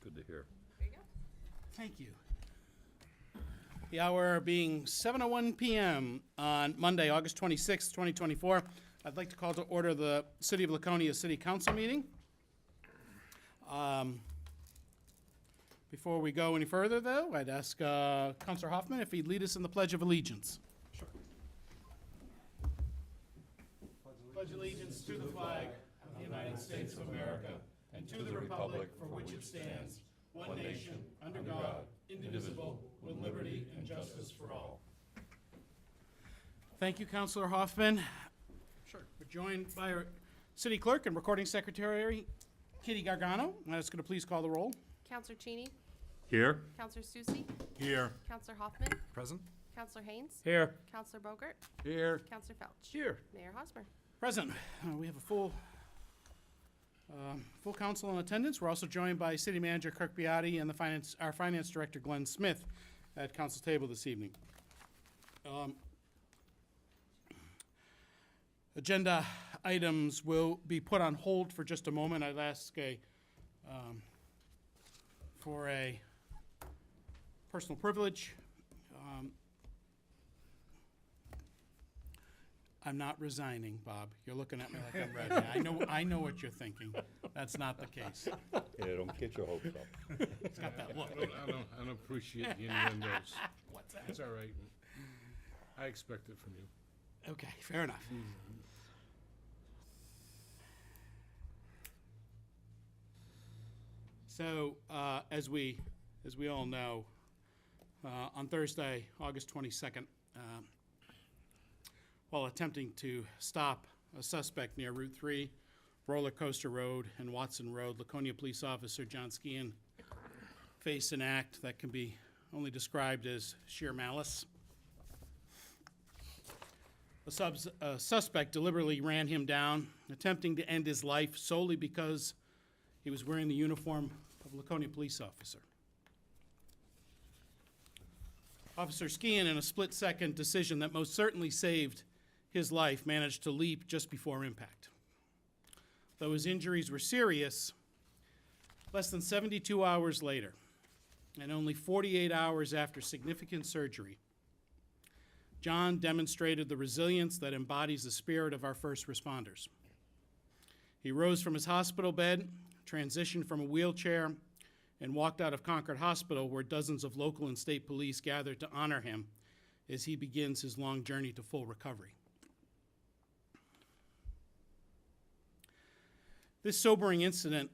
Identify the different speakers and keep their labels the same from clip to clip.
Speaker 1: Good to hear.
Speaker 2: There you go.
Speaker 3: Thank you. The hour being 7:01 p.m. on Monday, August 26, 2024. I'd like to call to order the City of Laconia City Council meeting. Before we go any further, though, I'd ask Councilor Hoffman if he'd lead us in the Pledge of Allegiance. Sure. Pledge allegiance to the flag of the United States of America and to the republic for which it stands, one nation, under God, indivisible, with liberty and justice for all. Thank you, Councilor Hoffman. Sure. We're joined by our City Clerk and Recording Secretary, Kitty Gargano. I'm just going to please call the roll.
Speaker 2: Counselor Cheney,
Speaker 1: Here?
Speaker 2: Counselor Susie,
Speaker 1: Here.
Speaker 2: Counselor Hoffman,
Speaker 1: Present?
Speaker 2: Counselor Haynes,
Speaker 1: Here.
Speaker 2: Counselor Bogart,
Speaker 1: Here.
Speaker 2: Counselor Felch.
Speaker 1: Here.
Speaker 2: Mayor Hosmer.
Speaker 3: Present. We have a full council in attendance. We're also joined by City Manager Kirk Beatty and our Finance Director Glenn Smith at council table this evening. Agenda items will be put on hold for just a moment. I'd ask for a personal privilege. I'm not resigning, Bob. You're looking at me like I'm ready. I know what you're thinking. That's not the case.
Speaker 1: Yeah, don't get your hopes up.
Speaker 3: It's got that look.
Speaker 4: I don't appreciate the innuendos.
Speaker 3: What's that?
Speaker 4: It's all right. I expect it from you.
Speaker 3: Okay, fair enough. So, as we all know, on Thursday, August 22nd, while attempting to stop a suspect near Route 3, Roller Coaster Road, and Watson Road, Laconia Police Officer John Skean faced an act that can be only described as sheer malice. A suspect deliberately ran him down, attempting to end his life solely because he was wearing the uniform of a Laconia police officer. Officer Skean, in a split-second decision that most certainly saved his life, managed to leap just before impact. Though his injuries were serious, less than 72 hours later, and only 48 hours after significant surgery, John demonstrated the resilience that embodies the spirit of our first responders. He rose from his hospital bed, transitioned from a wheelchair, and walked out of Concord Hospital, where dozens of local and state police gathered to honor him as he begins his long journey to full recovery. This sobering incident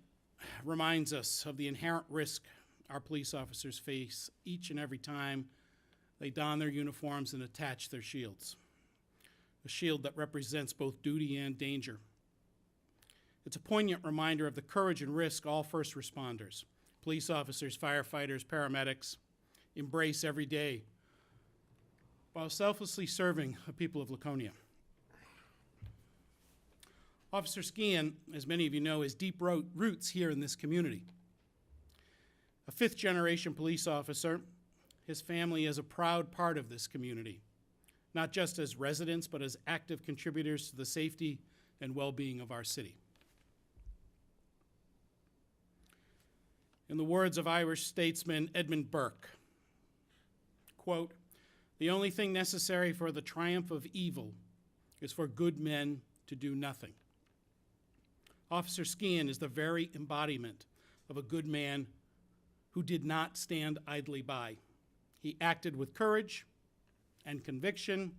Speaker 3: reminds us of the inherent risk our police officers face each and every time they don their uniforms and attach their shields, a shield that represents both duty and danger. It's a poignant reminder of the courage and risk all first responders, police officers, firefighters, paramedics, embrace every day while selflessly serving the people of Laconia. Officer Skean, as many of you know, has deep roots here in this community. A fifth-generation police officer, his family is a proud part of this community, not just as residents, but as active contributors to the safety and well-being of our city. In the words of Irish statesman Edmund Burke, quote, "The only thing necessary for the triumph of evil is for good men to do nothing." Officer Skean is the very embodiment of a good man who did not stand idly by. He acted with courage and conviction,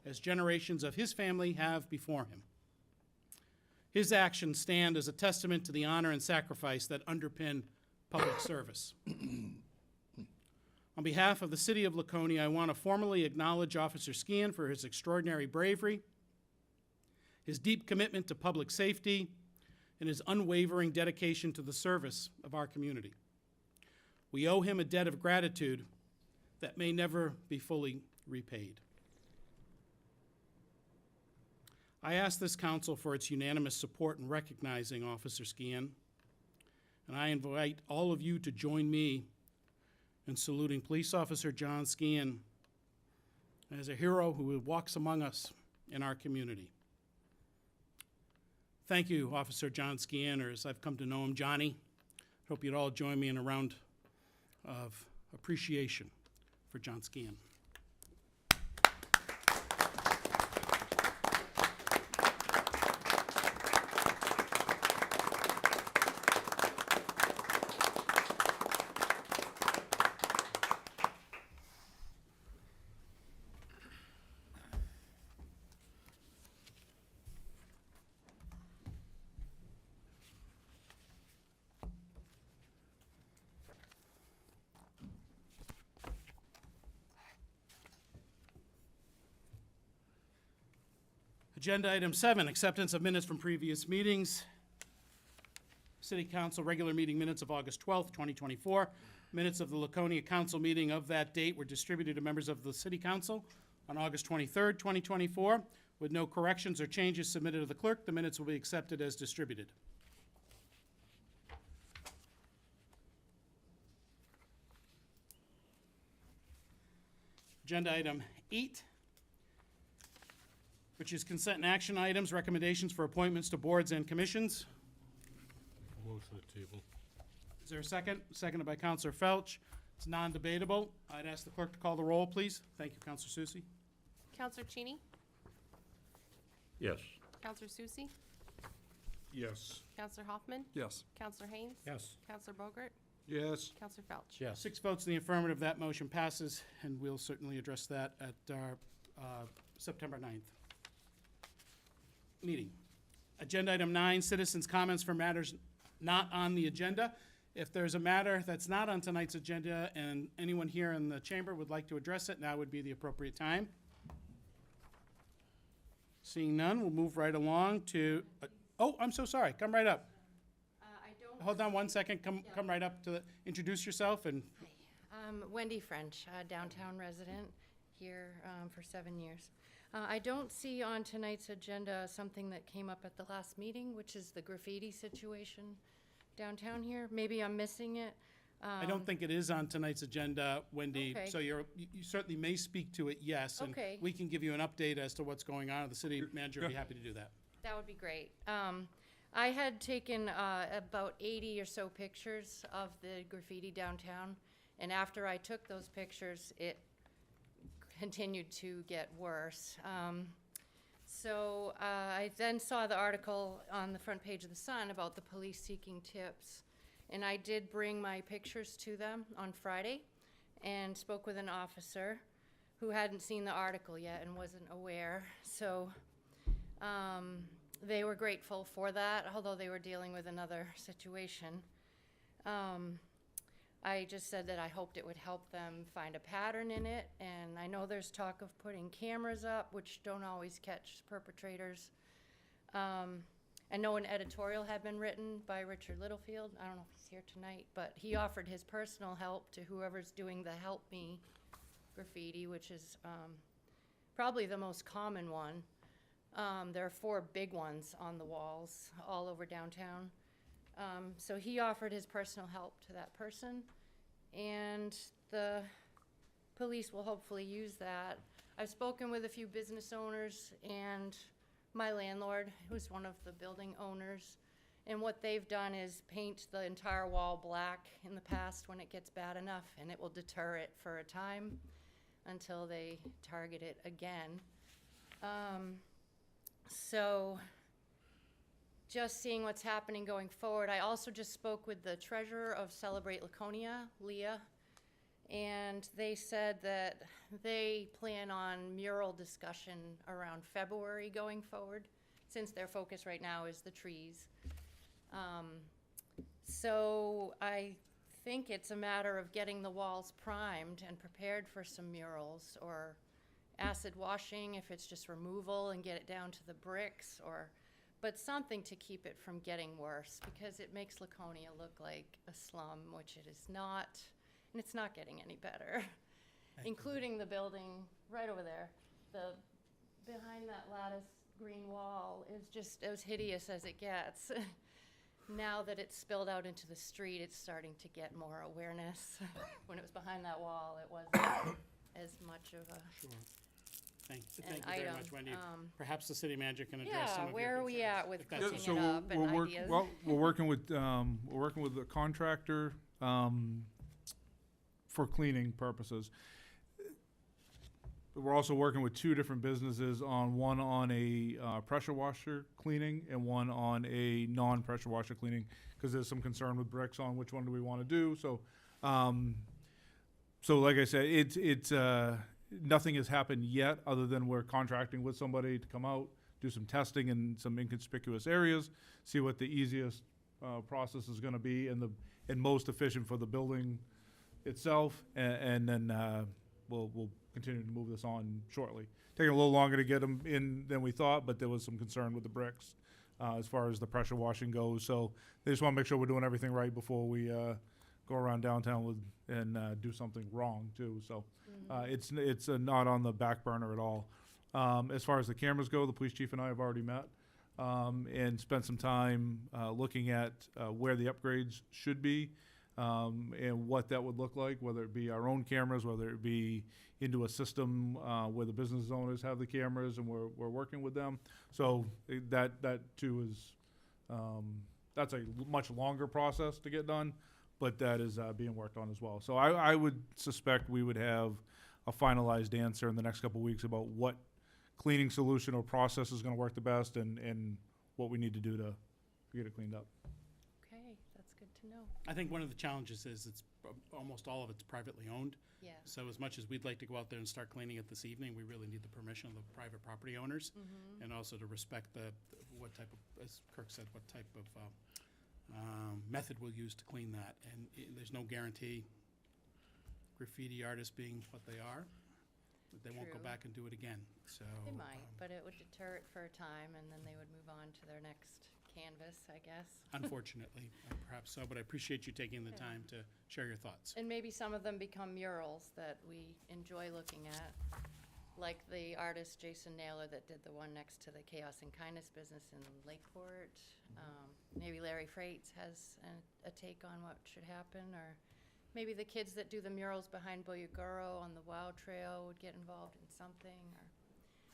Speaker 3: as generations of his family have before him. His actions stand as a testament to the honor and sacrifice that underpin public service. On behalf of the City of Laconia, I want to formally acknowledge Officer Skean for his extraordinary bravery, his deep commitment to public safety, and his unwavering dedication to the service of our community. We owe him a debt of gratitude that may never be fully repaid. I ask this council for its unanimous support in recognizing Officer Skean, and I invite all of you to join me in saluting Police Officer John Skean as a hero who walks among us in our community. Thank you, Officer John Skean, or as I've come to know him, Johnny. Hope you'd all join me in a round of appreciation for John Scan. Agenda item 7, acceptance of minutes from previous meetings. City Council regular meeting minutes of August 12th, 2024. Minutes of the Laconia Council meeting of that date were distributed to members of the City Council on August 23rd, 2024. With no corrections or changes submitted to the clerk, the minutes will be accepted as distributed. Agenda item 8, which is consent and action items, recommendations for appointments to boards and commissions.
Speaker 4: Motion to table.
Speaker 3: Is there a second? Seconded by Counselor Felch. It's non-debatable. I'd ask the clerk to call the roll, please. Thank you, Counselor Susie.
Speaker 2: Counselor Cheney?
Speaker 1: Yes.
Speaker 2: Counselor Susie?
Speaker 4: Yes.
Speaker 2: Counselor Hoffman?
Speaker 1: Yes.
Speaker 2: Counselor Haynes?
Speaker 4: Yes.
Speaker 2: Counselor Bogart?
Speaker 4: Yes.
Speaker 2: Counselor Felch?
Speaker 4: Yes.
Speaker 3: 6 votes in the affirmative, that motion passes, and we'll certainly address that at our September 9th meeting. Agenda item 9, citizens' comments for matters not on the agenda. If there's a matter that's not on tonight's agenda and anyone here in the chamber would like to address it, now would be the appropriate time. Seeing none, we'll move right along to, oh, I'm so sorry, come right up. Hold on one second, come right up to, introduce yourself and,
Speaker 5: Wendy French, downtown resident here for 7 years. I don't see on tonight's agenda something that came up at the last meeting, which is the graffiti situation downtown here. Maybe I'm missing it.
Speaker 3: I don't think it is on tonight's agenda, Wendy,
Speaker 5: Okay.
Speaker 3: so you certainly may speak to it, yes. And
Speaker 5: Okay.
Speaker 3: we can give you an update as to what's going on. The city manager would be happy to do that.
Speaker 5: That would be great. I had taken about 80 or so pictures of the graffiti downtown, and after I took those pictures, it continued to get worse. So I then saw the article on the front page of the Sun about the police seeking tips, and I did bring my pictures to them on Friday and spoke with an officer who hadn't seen the article yet and wasn't aware. So they were grateful for that, although they were dealing with another situation. I just said that I hoped it would help them find a pattern in it, and I know there's talk of putting cameras up, which don't always catch perpetrators. I know an editorial had been written by Richard Littlefield. I don't know if he's here tonight, but he offered his personal help to whoever's doing the Help Me graffiti, which is probably the most common one. There are 4 big ones on the walls all over downtown. So he offered his personal help to that person, and the police will hopefully use that. I've spoken with a few business owners and my landlord, who's one of the building owners, and what they've done is paint the entire wall black in the past when it gets bad enough, and it will deter it for a time until they target it again. So just seeing what's happening going forward. I also just spoke with the treasurer of Celebrate Laconia, Leah, and they said that they plan on mural discussion around February going forward, since their focus right now is the trees. So I think it's a matter of getting the walls primed and prepared for some murals, or acid washing if it's just removal and get it down to the bricks, but something to keep it from getting worse, because it makes Laconia look like a slum, which it is not, and it's not getting any better. Including the building right over there. Behind that lattice green wall is just as hideous as it gets. Now that it's spilled out into the street, it's starting to get more awareness. When it was behind that wall, it wasn't as much of a
Speaker 3: Thank
Speaker 5: an
Speaker 3: you very
Speaker 5: item.
Speaker 3: much, Wendy. Perhaps the city manager can address some
Speaker 5: Yeah,
Speaker 3: of your
Speaker 5: where are we
Speaker 3: concerns,
Speaker 5: at with
Speaker 3: if that's
Speaker 5: cleaning
Speaker 3: okay.
Speaker 5: it up and ideas?
Speaker 6: We're working with the contractor for cleaning purposes. We're also working with two different businesses one on a pressure washer cleaning and one on a non-pressure washer cleaning, because there's some concern with bricks on which one do we want to do. So, like I said, it's nothing has happened yet, other than we're contracting with somebody to come out, do some testing in some inconspicuous areas, see what the easiest process is going to be and most efficient for the building itself, and then we'll continue to move this on shortly. Taking a little longer to get them in than we thought, but there was some concern with the bricks as far as the pressure washing goes. So they just want to make sure we're doing everything right before we go around downtown and do something wrong too. So it's not on the back burner at all. As far as the cameras go, the police chief and I have already met and spent some time looking at where the upgrades should be. And what that would look like, whether it be our own cameras, whether it be into a system where the business owners have the cameras and we're working with them. So that too is, that's a much longer process to get done, but that is being worked on as well. So I would suspect we would have a finalized answer in the next couple of weeks about what cleaning solution or process is going to work the best and what we need to do to get it cleaned up.
Speaker 5: Okay, that's good to know.
Speaker 3: I think one of the challenges is almost all of it's privately owned.
Speaker 5: Yeah.
Speaker 3: So as much as we'd like to go out there and start cleaning it this evening, we really need the permission of the private property owners, and also to respect what type of, as Kirk said, what type of method we'll use to clean that. And there's no guarantee, graffiti artists being what they are, that they won't go
Speaker 5: True.
Speaker 3: back and do it again. So
Speaker 5: They might, but it would deter it for a time, and then they would move on to their next canvas, I guess.
Speaker 3: unfortunately, perhaps so, but I appreciate you taking the
Speaker 5: Yeah.
Speaker 3: time to share your thoughts.
Speaker 5: And maybe some of them become murals that we enjoy looking at, like the artist Jason Naylor that did the one next to the Chaos and Kindness business in Lakeport. Maybe Larry Freites has a take on what should happen, or maybe the kids that do the murals behind Boyaguro on the Wow Trail would get involved in something, or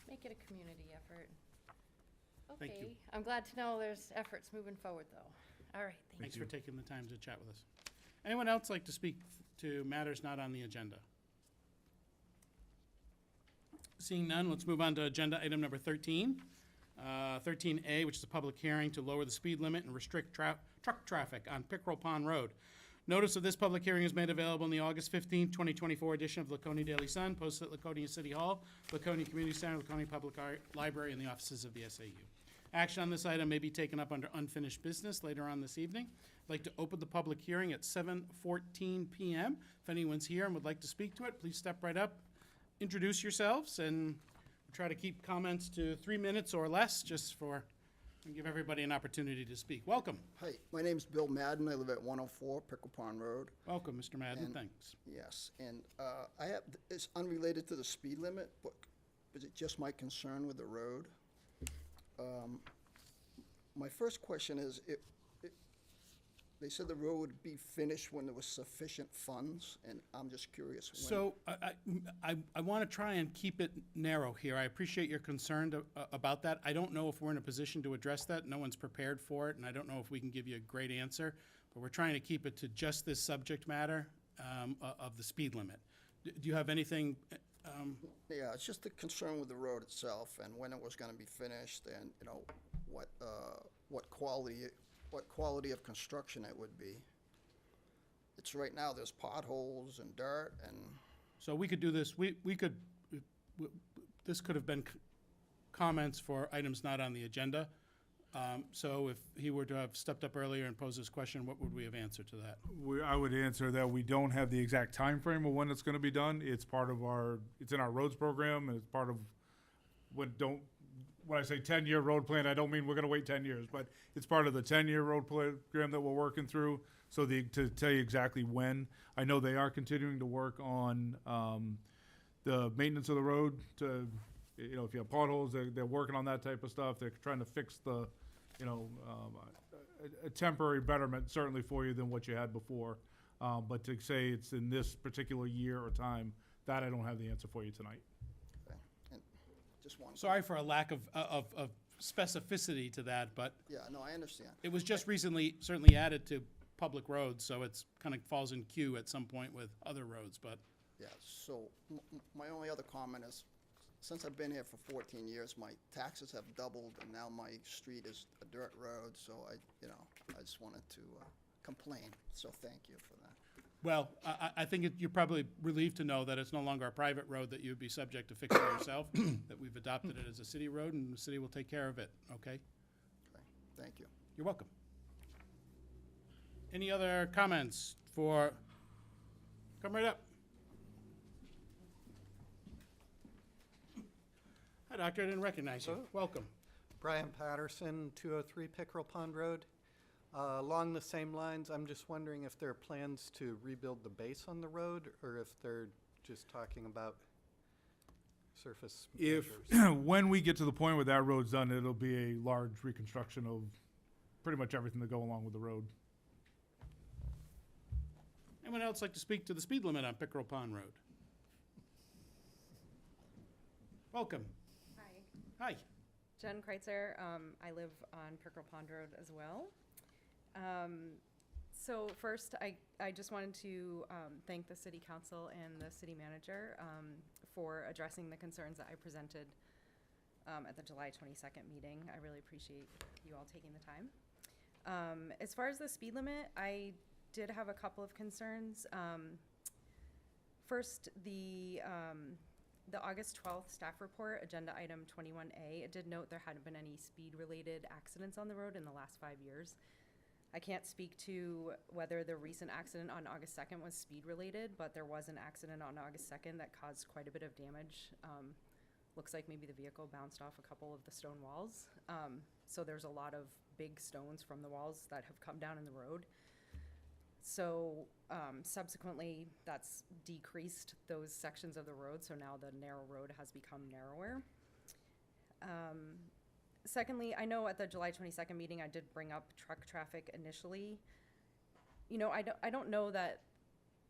Speaker 5: make it a community effort.
Speaker 3: Thank you.
Speaker 5: Okay, I'm glad to know there's efforts moving forward, though. All right, thank
Speaker 3: Thanks
Speaker 5: you.
Speaker 3: for taking the time to chat with us. Anyone else like to speak to matters not on the agenda? Seeing none, let's move on to agenda item number 13. 13A, which is a public hearing to lower the speed limit and restrict truck traffic on Pickerel Pond Road. Notice of this public hearing is made available in the August 15, 2024 edition of Laconia Daily Sun, posted at Laconia City Hall, Laconia Community Center, Laconia Public Library, and the offices of the SAU. Action on this item may be taken up under unfinished business later on this evening. I'd like to open the public hearing at 7:14 p.m. If anyone's here and would like to speak to it, please step right up, introduce yourselves, and try to keep comments to 3 minutes or less, just and give everybody an opportunity to speak. Welcome.
Speaker 7: Hi, my name's Bill Madden. I live at 104 Pickle Pond Road.
Speaker 3: Welcome, Mr. Madden.
Speaker 7: And-
Speaker 3: Thanks.
Speaker 7: Yes, and it's unrelated to the speed limit, but is it just my concern with the road? My first question is, they said the road would be finished when there was sufficient funds, and I'm just curious when.
Speaker 3: So I want to try and keep it narrow here. I appreciate your concern about that. I don't know if we're in a position to address that. No one's prepared for it, and I don't know if we can give you a great answer. But we're trying to keep it to just this subject matter of the speed limit. Do you have anything?
Speaker 7: Yeah, it's just the concern with the road itself and when it was gonna be finished and, what quality of construction it would be. It's right now, there's potholes and dirt and,
Speaker 3: So we could do this. We could. This could have been comments for items not on the agenda. So if he were to have stepped up earlier and posed this question, what would we have answered to that?
Speaker 6: I would answer that we don't have the exact time frame of when it's going to be done. It's part of it's in our roads program, and it's part of when I say 10-year road plan, I don't mean we're going to wait 10 years, but it's part of the 10-year road program that we're working through. So to tell you exactly when, I know they are continuing to work on the maintenance of the road. If you have potholes, they're working on that type of stuff. They're trying to fix a temporary betterment certainly for you than what you had before. But to say it's in this particular year or time, that I don't have the answer for you tonight.
Speaker 7: just wanted.
Speaker 3: Sorry for a lack of specificity to that, but
Speaker 7: Yeah, no, I understand.
Speaker 3: it was just recently certainly added to public roads, so it's kind of falls in queue at some point with other roads, but
Speaker 7: Yeah, so my only other comment is, since I've been here for 14 years, my taxes have doubled, and now my street is a dirt road, so I just wanted to complain, so thank you for that.
Speaker 3: well, I think you're probably relieved to know that it's no longer a private road that you'd be subject to fixing yourself, that we've adopted it as a city road, and the city will take care of it, okay?
Speaker 7: Okay, thank you.
Speaker 3: You're welcome. Any other comments for, come right up. Hi, doctor, I didn't recognize you.
Speaker 8: Hello.
Speaker 3: Welcome.
Speaker 8: Brian Patterson, 203 Pickerel Pond Road. Along the same lines, I'm just wondering if there are plans to rebuild the base on the road, or if they're just talking about surface
Speaker 6: If,
Speaker 8: measures.
Speaker 6: when we get to the point where that road's done, it'll be a large reconstruction of pretty much everything that go along with the road.
Speaker 3: Anyone else like to speak to the speed limit on Pickerel Pond Road? Welcome.
Speaker 9: Hi,
Speaker 3: Hi.
Speaker 9: Jen Kreitzer. I live on Pickerel Pond Road as well. So first, I just wanted to thank the city council and the city manager for addressing the concerns that I presented at the July 22nd meeting. I really appreciate you all taking the time. As far as the speed limit, I did have a couple of concerns. First, the August 12th staff report, agenda item 21A, it did note there hadn't been any speed-related accidents on the road in the last 5 years. I can't speak to whether the recent accident on August 2nd was speed-related, but there was an accident on August 2nd that caused quite a bit of damage. Looks like maybe the vehicle bounced off a couple of the stone walls. So there's a lot of big stones from the walls that have come down in the road. So subsequently, that's decreased those sections of the road, so now the narrow road has become narrower. Secondly, I know at the July 22nd meeting, I did bring up truck traffic initially. You know, I don't know that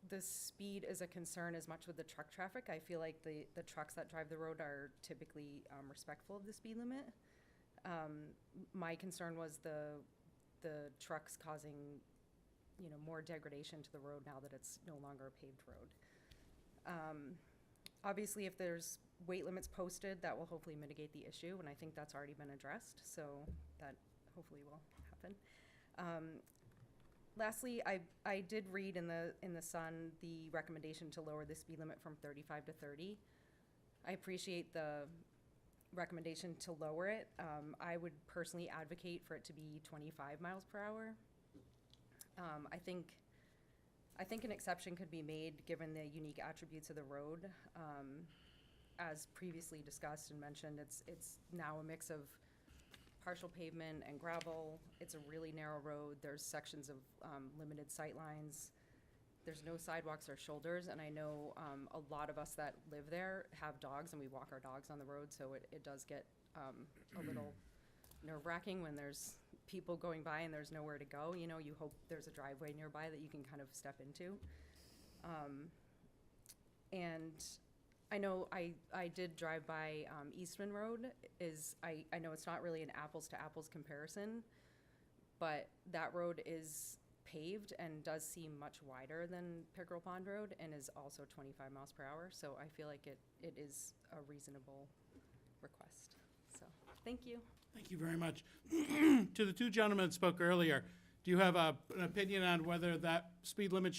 Speaker 9: the speed is a concern as much with the truck traffic. I feel like the trucks that drive the road are typically respectful of the speed limit. My concern was the trucks causing, you know, more degradation to the road now that it's no longer a paved road. Obviously, if there's weight limits posted, that will hopefully mitigate the issue, and I think that's already been addressed, so that hopefully will happen. Lastly, I did read in the Sun the recommendation to lower the speed limit from 35 to 30. I appreciate the recommendation to lower it. I would personally advocate for it to be 25 miles per hour. I think an exception could be made given the unique attributes of the road. As previously discussed and mentioned, it's now a mix of partial pavement and gravel. It's a really narrow road. There's sections of limited sight lines. There's no sidewalks or shoulders, and I know a lot of us that live there have dogs, and we walk our dogs on the road, so it does get a little nerve-wracking when there's people going by and there's nowhere to go. You know, you hope there's a driveway nearby that you can kind of step into. And I know I did drive by Eastman Road. I know it's not really an apples-to-apples comparison, but that road is paved and does seem much wider than Pickerel Pond Road and is also 25 miles per hour. So I feel like it is a reasonable request. So, thank you.
Speaker 3: Thank you very much. To the two gentlemen that spoke earlier, do you have an opinion on whether that speed limit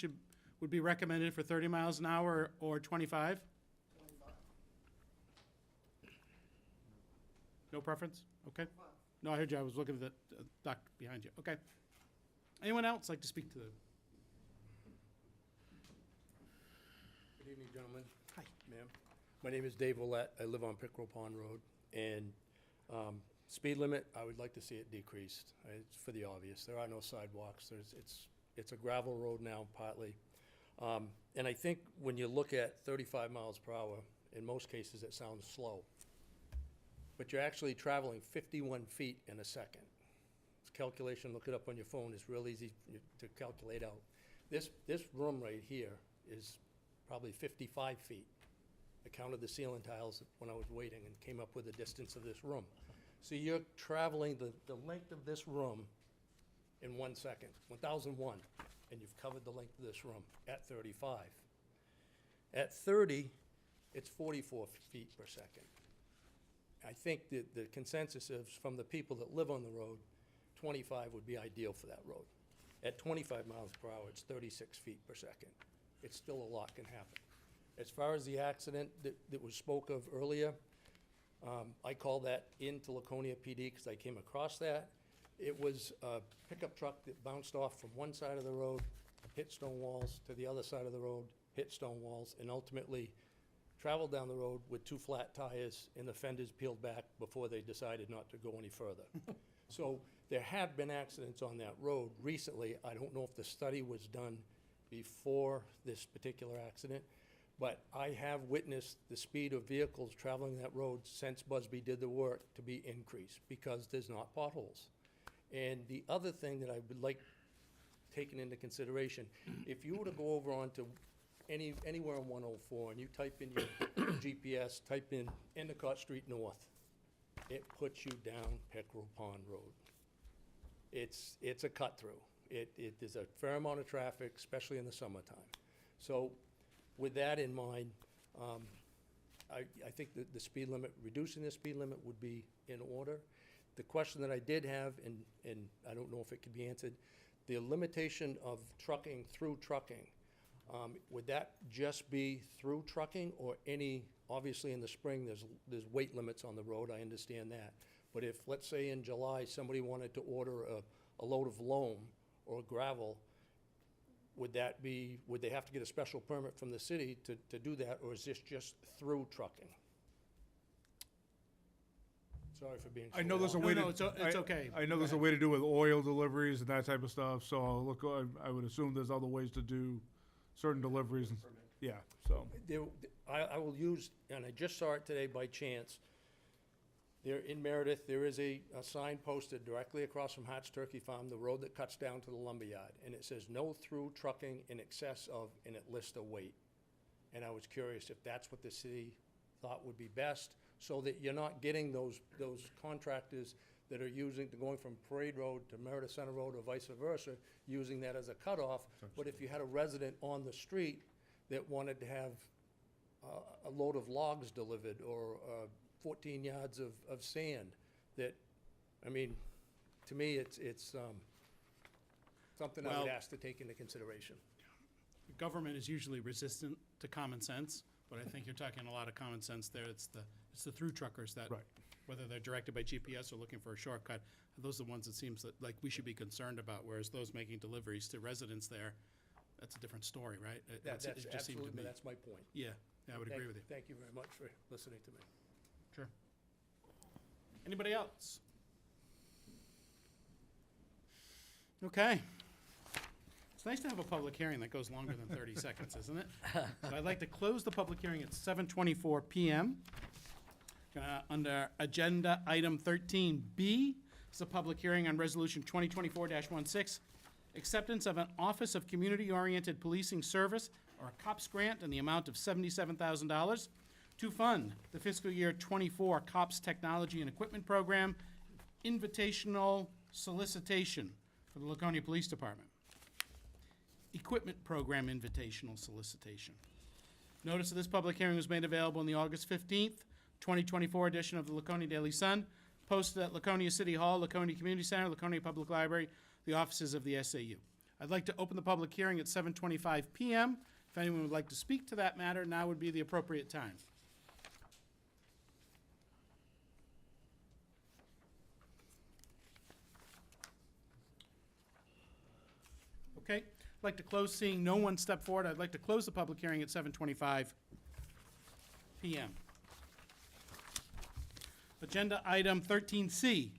Speaker 3: would be recommended for 30 miles an hour or 25?
Speaker 7: 25.
Speaker 3: No preference? Okay. No, I heard you. I was looking at the doc behind you. Okay. Anyone else like to speak to the?
Speaker 1: Good evening, gentlemen.
Speaker 3: Hi.
Speaker 1: Ma'am. My name is Dave Willett. I live on Pickerel Pond Road. And speed limit, I would like to see it decreased. It's for the obvious. There are no sidewalks. It's a gravel road now partly. And I think when you look at 35 miles per hour, in most cases it sounds slow. But you're actually traveling 51 feet in a second. It's calculation, look it up on your phone. It's real easy to calculate out. This room right here is probably 55 feet. I counted the ceiling tiles when I was waiting and came up with the distance of this room. So you're traveling the length of this room in 1 second, 1,001, and you've covered the length of this room at 35. At 30, it's 44 feet per second. I think that the consensus is, from the people that live on the road, 25 would be ideal for that road. At 25 miles per hour, it's 36 feet per second. It's still a lot can happen. As far as the accident that was spoke of earlier, I call that into Laconia PD because I came across that. It was a pickup truck that bounced off from one side of the road, hit stone walls, to the other side of the road, hit stone walls, and ultimately traveled down the road with 2 flat tires and the fenders peeled back before they decided not to go any further. So there have been accidents on that road recently. I don't know if the study was done before this particular accident, but I have witnessed the speed of vehicles traveling that road since Busby did the work to be increased because there's not potholes. And the other thing that I would like taken into consideration, if you were to go over onto anywhere on 104 and you type in your GPS, type in Endicott Street North, it puts you down Pickerel Pond Road. It's a cut through. There's a fair amount of traffic, especially in the summertime. So with that in mind, I think that the speed limit, reducing the speed limit would be in order. The question that I did have, and I don't know if it could be answered, the limitation of trucking through trucking, would that just be through trucking or any, obviously in the spring, there's weight limits on the road, I understand that. But if, let's say in July, somebody wanted to order a load of loam or gravel, would they have to get a special permit from the city to do that, or is this just through trucking? Sorry for being so
Speaker 6: I know there's a
Speaker 1: long.
Speaker 6: way
Speaker 3: No,
Speaker 6: to.
Speaker 3: it's okay.
Speaker 6: I know there's a way to do with oil deliveries and that type of stuff, so I would assume there's other ways to do certain deliveries. Yeah, so.
Speaker 1: I will use, and I just saw it today by chance, there in Meredith, there is a sign posted directly across from Hart's Turkey Farm, the road that cuts down to the lumberyard, and it says, "No through trucking in excess of," and it lists a weight. And I was curious if that's what the city thought would be best, so that you're not getting those contractors that are going from Parade Road to Meredith Center Road or vice versa, using that as a cutoff. But if you had a resident on the street that wanted to have a load of logs delivered or 14 yards of sand, that, I mean, to me, it's something I
Speaker 3: Well-
Speaker 1: would ask to take into consideration.
Speaker 3: The government is usually resistant to common sense, but I think you're talking a lot of common sense there. It's the through truckers that,
Speaker 6: Right.
Speaker 3: whether they're directed by GPS or looking for a shortcut, those are the ones it seems that, like, we should be concerned about, whereas those making deliveries to residents there, that's a different story, right?
Speaker 1: That's
Speaker 3: It just seemed to
Speaker 1: absolutely,
Speaker 3: me.
Speaker 1: that's my point.
Speaker 3: Yeah, I would agree with you.
Speaker 1: Thank you very much for listening to me.
Speaker 3: Sure. Anybody else? Okay. It's nice to have a public hearing that goes longer than 30 seconds, isn't it? So I'd like to close the public hearing at 7:24 PM. Under Agenda Item 13B, it's a public hearing on Resolution 2024-16, acceptance of an Office of Community-Oriented Policing Service, or a COPS grant, in the amount of $77,000 to fund the fiscal year '24 COPS Technology and Equipment Program invitational solicitation for the Laconia Police Department. Equipment Program invitational solicitation. Notice of this public hearing was made available in the August 15th, 2024 edition of the Laconia Daily Sun, posted at Laconia City Hall, Laconia Community Center, Laconia Public Library, the offices of the SAU. I'd like to open the public hearing at 7:25 PM. If anyone would like to speak to that matter, now would be the appropriate time. Okay, I'd like to close, seeing no one step forward, I'd like to close the public hearing at 7:25 PM. Agenda Item 13C,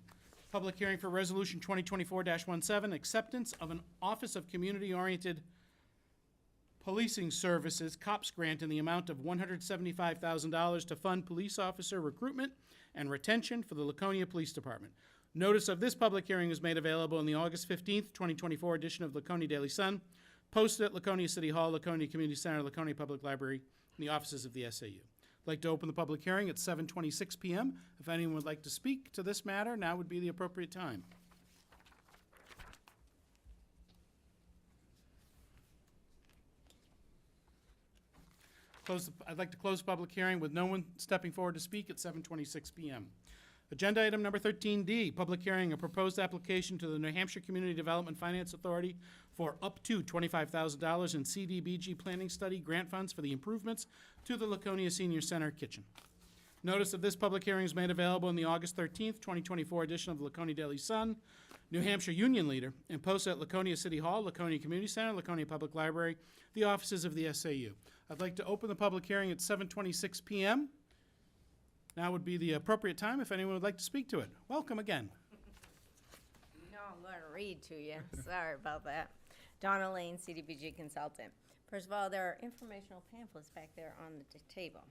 Speaker 3: public hearing for Resolution 2024-17, acceptance of an Office of Community-Oriented Policing Services COPS grant in the amount of $175,000 to fund police officer recruitment and retention for the Laconia Police Department. Notice of this public hearing was made available in the August 15th, 2024 edition of Laconia Daily Sun, posted at Laconia City Hall, Laconia Community Center, Laconia Public Library, and the offices of the SAU. I'd like to open the public hearing at 7:26 PM. If anyone would like to speak to this matter, now would be the appropriate time. I'd like to close the public hearing with no one stepping forward to speak at 7:26 PM. Agenda item number 13D, public hearing, a proposed application to the New Hampshire Community Development Finance Authority for up to $25,000 in CDBG planning study grant funds for the improvements to the Laconia Senior Center kitchen. Notice of this public hearing is made available in the August 13th, 2024 edition of the Laconia Daily Sun, New Hampshire Union Leader, and posted at Laconia City Hall, Laconia Community Center, Laconia Public Library, the offices of the SAU. I'd like to open the public hearing at 7:26 PM. Now would be the appropriate time if anyone would like to speak to it. Welcome again.
Speaker 10: No, I'm going to read to you. Sorry about that. Donna Lane, CDBG consultant. First of all, there are informational pamphlets back there on the table.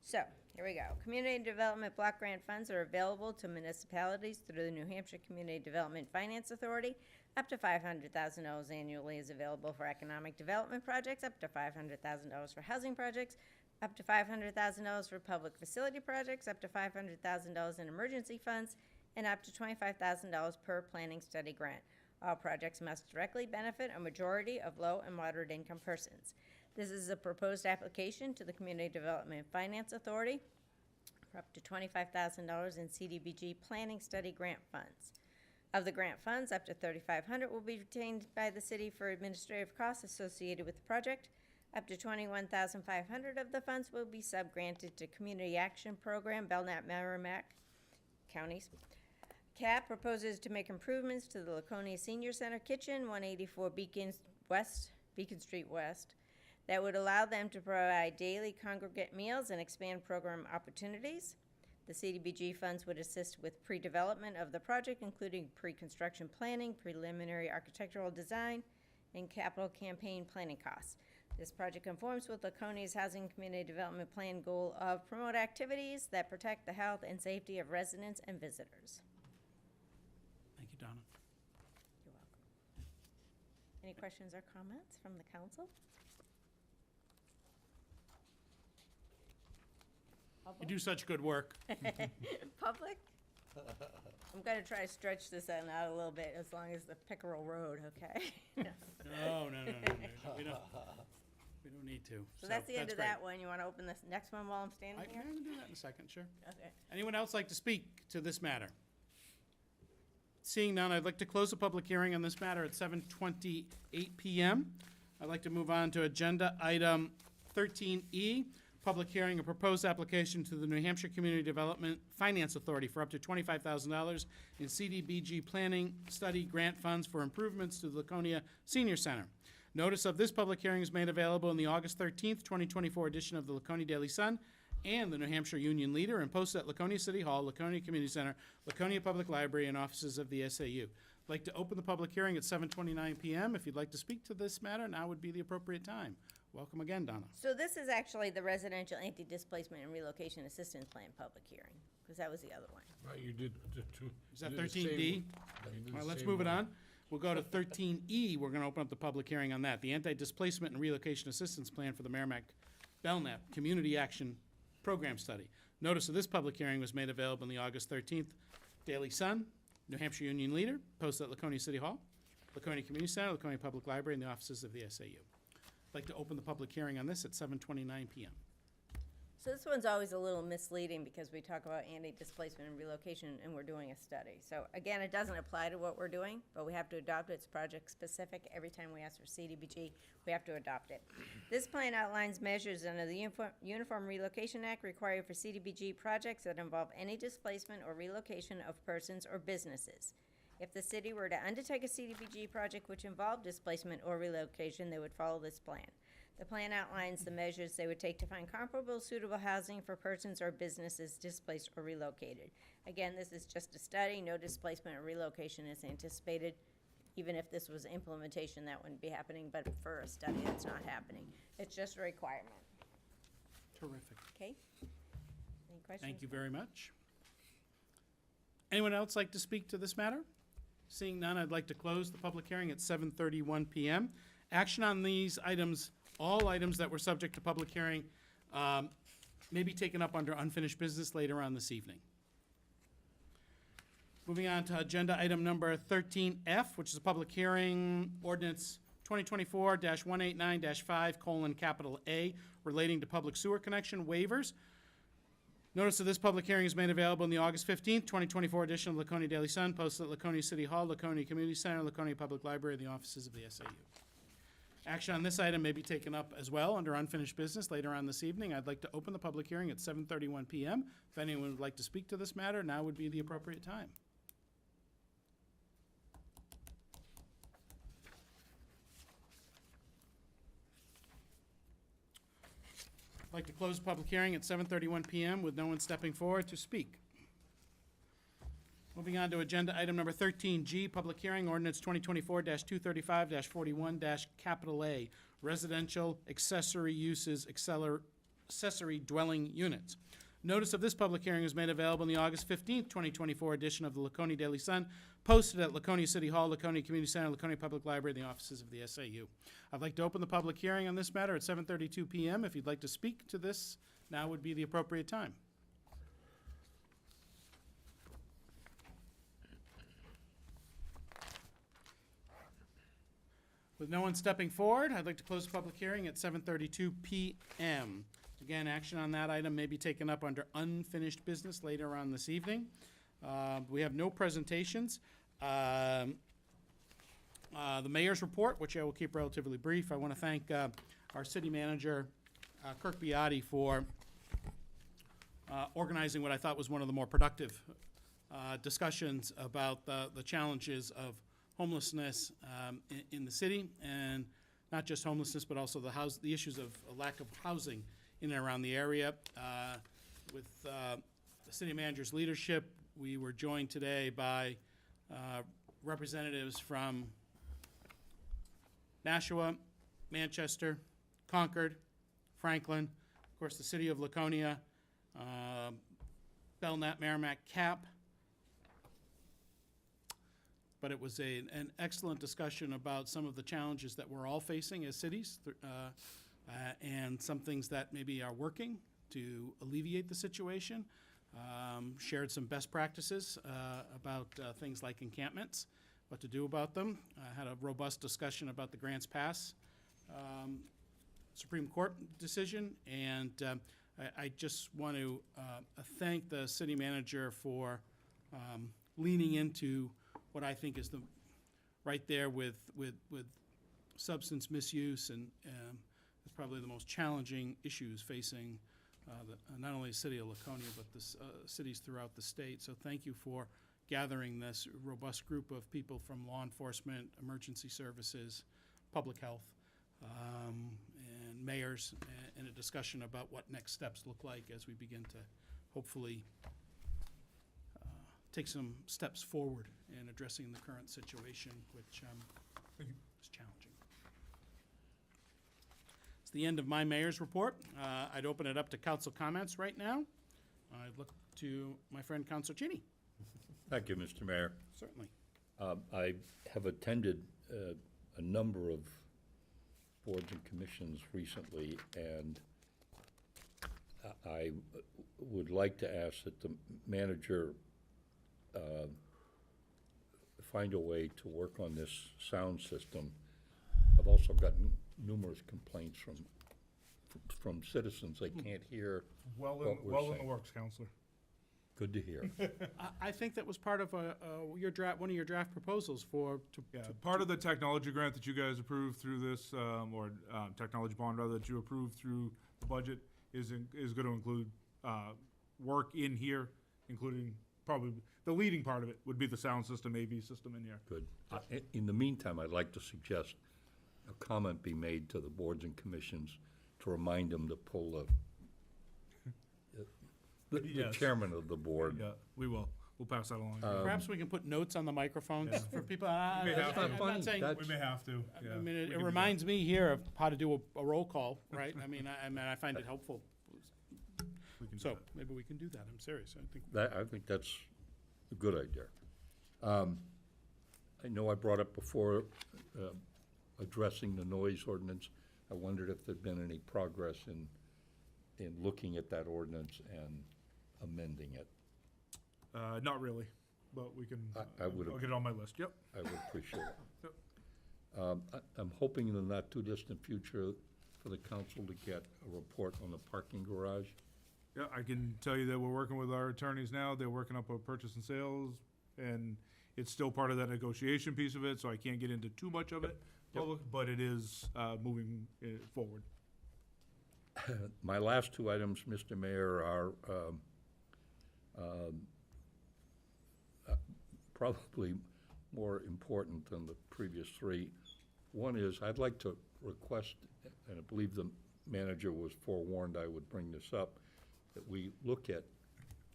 Speaker 10: So, here we go. Community Development Block Grant funds are available to municipalities through the New Hampshire Community Development Finance Authority. Up to $500,000 annually is available for economic development projects, up to $500,000 for housing projects, up to $500,000 for public facility projects, up to $500,000 in emergency funds, and up to $25,000 per planning study grant. All projects must directly benefit a majority of low and moderate income persons. This is a proposed application to the Community Development Finance Authority for up to $25,000 in CDBG planning study grant funds. Of the grant funds, up to $3,500 will be retained by the city for administrative costs associated with the project. Up to $21,500 of the funds will be subgranted to Community Action Program, Belknap, Merrimack counties. CAP proposes to make improvements to the Laconia Senior Center kitchen, 184 Beacon Street West, that would allow them to provide daily congregate meals and expand program opportunities. The CDBG funds would assist with pre-development of the project, including pre-construction planning, preliminary architectural design, and capital campaign planning costs. This project conforms with Laconia's Housing Community Development Plan goal of promote activities that protect the health and safety of residents and visitors.
Speaker 3: Thank you, Donna.
Speaker 10: You're welcome. Any questions or comments from the council?
Speaker 3: You do such good work.
Speaker 10: Public? I'm gonna try to stretch this out a little bit as long as the Pickerel Road, okay?
Speaker 3: No. We don't need to.
Speaker 10: So that's the end of
Speaker 3: great.
Speaker 10: that one. You wanna open this next one while I'm standing
Speaker 3: I
Speaker 10: here?
Speaker 3: can do that in a second, sure.
Speaker 10: Okay.
Speaker 3: Anyone else like to speak to this matter? Seeing none, I'd like to close the public hearing on this matter at 7:28 PM. I'd like to move on to agenda item 13E, public hearing, a proposed application to the New Hampshire Community Development Finance Authority for up to $25,000 in CDBG planning study grant funds for improvements to the Laconia Senior Center. Notice of this public hearing is made available in the August 13th, 2024 edition of the Laconia Daily Sun and the New Hampshire Union Leader, and posted at Laconia City Hall, Laconia Community Center, Laconia Public Library, and offices of the SAU. I'd like to open the public hearing at 7:29 PM. If you'd like to speak to this matter, now would be the appropriate time. Welcome again, Donna.
Speaker 10: So this is actually the Residential Anti-Displacement and Relocation Assistance Plan public hearing, because that was the other one.
Speaker 4: Right, you did the two.
Speaker 3: Is that
Speaker 4: you did the
Speaker 3: 13D?
Speaker 4: same one. You did
Speaker 3: All right,
Speaker 4: the
Speaker 3: let's
Speaker 4: same
Speaker 3: move it
Speaker 4: one.
Speaker 3: on. We'll go to 13E. We're going to open up the public hearing on that. The Anti-Displacement and Relocation Assistance Plan for the Merrimack Belknap Community Action Program Study. Notice of this public hearing was made available in the August 13th Daily Sun, New Hampshire Union Leader, posted at Laconia City Hall, Laconia Community Center, Laconia Public Library, and the offices of the SAU. I'd like to open the public hearing on this at 7:29 PM.
Speaker 10: So this one's always a little misleading because we talk about anti-displacement and relocation and we're doing a study. So again, it doesn't apply to what we're doing, but we have to adopt it. It's project specific. Every time we ask for CDBG, we have to adopt it. This plan outlines measures under the Uniform Relocation Act required for CDBG projects that involve any displacement or relocation of persons or businesses. If the city were to undertake a CDBG project which involved displacement or relocation, they would follow this plan. The plan outlines the measures they would take to find comparable suitable housing for persons or businesses displaced or relocated. Again, this is just a study. No displacement or relocation is anticipated. Even if this was implementation, that wouldn't be happening, but for a study, that's not happening. It's just a requirement,
Speaker 3: Terrific.
Speaker 10: okay? Any questions?
Speaker 3: Thank you very much. Anyone else like to speak to this matter? Seeing none, I'd like to close the public hearing at 7:31 PM. Action on these items, all items that were subject to public hearing, may be taken up under unfinished business later on this evening. Moving on to agenda item number 13F, which is a public hearing, ordinance 2024-189-5:A, relating to public sewer connection waivers. Notice of this public hearing is made available in the August 15th, 2024 edition of Laconia Daily Sun, posted at Laconia City Hall, Laconia Community Center, Laconia Public Library, and the offices of the SAU. Action on this item may be taken up as well under unfinished business later on this evening. I'd like to open the public hearing at 7:31 PM. If anyone would like to speak to this matter, now would be the appropriate time. I'd like to close the public hearing at 7:31 PM with no one stepping forward to speak. Moving on to agenda item number 13G, public hearing, ordinance 2024-235-41-A, residential accessory uses, accessory dwelling units. Notice of this public hearing was made available in the August 15th, 2024 edition of the Laconia Daily Sun, posted at Laconia City Hall, Laconia Community Center, Laconia Public Library, and the offices of the SAU. I'd like to open the public hearing on this matter at 7:32 PM. If you'd like to speak to this, now would be the appropriate time. With no one stepping forward, I'd like to close the public hearing at 7:32 PM. Again, action on that item may be taken up under unfinished business later on this evening. We have no presentations. The mayor's report, which I will keep relatively brief. I want to thank our city manager, Kirk Biotti, for organizing what I thought was one of the more productive discussions about the challenges of homelessness in the city, and not just homelessness, but also the issues of a lack of housing in and around the area. With the city manager's leadership, we were joined today by representatives from Nashua, Manchester, Concord, Franklin, of course, the city of Laconia, Belknap, Merrimack, Cap. But it was an excellent discussion about some of the challenges that we're all facing as cities, and some things that maybe are working to alleviate the situation. Shared some best practices about things like encampments, what to do about them. Had a robust discussion about the Grants Pass Supreme Court decision, and I just want to thank the city manager for leaning into what I think is right there with substance misuse, and it's probably the most challenging issues facing not only the city of Laconia, but the cities throughout the state. So thank you for gathering this robust group of people from law enforcement, emergency services, public health, and mayors, in a discussion about what next steps look like as we begin to hopefully take some steps forward in addressing the current situation, which is challenging. It's the end of my mayor's report. I'd open it up to council comments right now. I'd look to my friend Councilor Cheney.
Speaker 11: Thank you, Mr. Mayor.
Speaker 3: Certainly.
Speaker 11: I have attended a number of boards and commissions recently, and I would like to ask that the manager find a way to work on this sound system. I've also gotten numerous complaints from citizens. They can't hear what we're
Speaker 6: Well in the
Speaker 11: saying.
Speaker 6: works, Counselor.
Speaker 11: Good to hear.
Speaker 3: I think that was part of one of your draft proposals
Speaker 6: Part of the technology grant that you guys approved through this, or technology bond rather, that you approved through the budget is going to include work in here, including probably the leading part of it would be the sound system, AV system in here.
Speaker 11: Good. In the meantime, I'd like to suggest a comment be made to the boards and commissions to remind them to pull the
Speaker 6: Yes.
Speaker 11: chairman of the board.
Speaker 6: Yeah, we will. We'll pass that along.
Speaker 3: Perhaps we can put notes on the microphones for people.
Speaker 6: may have
Speaker 3: I'm
Speaker 6: to.
Speaker 3: not saying,
Speaker 11: That's-
Speaker 6: We may have to. Yeah,
Speaker 3: I mean,
Speaker 6: we
Speaker 3: it
Speaker 6: can do
Speaker 3: reminds me here of how to do a roll call, right? I mean, I find it helpful.
Speaker 6: that. We can do
Speaker 3: So
Speaker 6: that.
Speaker 3: maybe we can do that. I'm serious.
Speaker 11: I think that's a good idea. I know I brought up before addressing the noise ordinance. I wondered if there'd been any progress in in looking at that ordinance and amending it?
Speaker 6: Not really, but we can,
Speaker 11: I would-
Speaker 6: I'll get it on my list, yep.
Speaker 11: I would appreciate it.
Speaker 6: Yep.
Speaker 11: I'm hoping in the not-too-distant future for the council to get a report on the parking garage.
Speaker 6: Yeah, I can tell you that we're working with our attorneys now, they're working up a purchase and sales, and it's still part of that negotiation piece of it, so I can't get into too much of it, public, but it is, moving forward.
Speaker 11: My last two items, Mr. Mayor, are probably more important than the previous three. One is, I'd like to request, and I believe the manager was forewarned I would bring this up, that we look at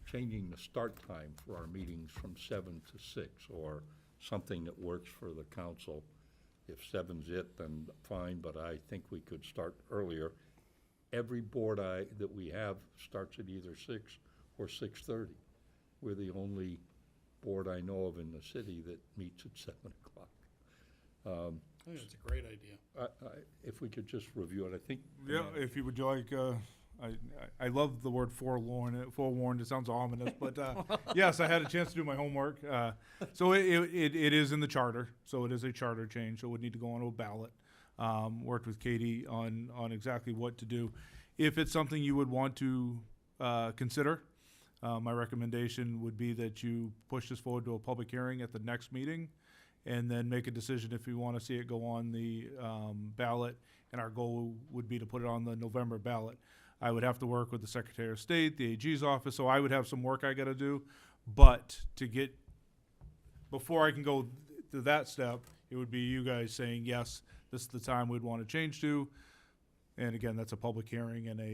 Speaker 11: changing the start time for our meetings from 7 to 6, or something that works for the council. If 7's it, then fine, but I think we could start earlier. Every board that we have starts at either 6 or 6:30. We're the only board I know of in the city that meets at 7 o'clock.
Speaker 3: I think that's a great idea.
Speaker 11: If we could just review it, I think.
Speaker 6: Yeah, if you would like, I love the word forewarned, it sounds ominous, but, yes, I had a chance to do my homework. So it is in the charter, so it is a charter change, so it would need to go onto a ballot. Worked with Katie on exactly what to do. If it's something you would want to, consider, my recommendation would be that you push this forward to a public hearing at the next meeting, and then make a decision if you want to see it go on the ballot, and our goal would be to put it on the November ballot. I would have to work with the Secretary of State, the AG's office, so I would have some work I got to do. But before I can go to that step, it would be you guys saying, yes, this is the time we'd want to change to. And again, that's a public hearing and
Speaker 3: Would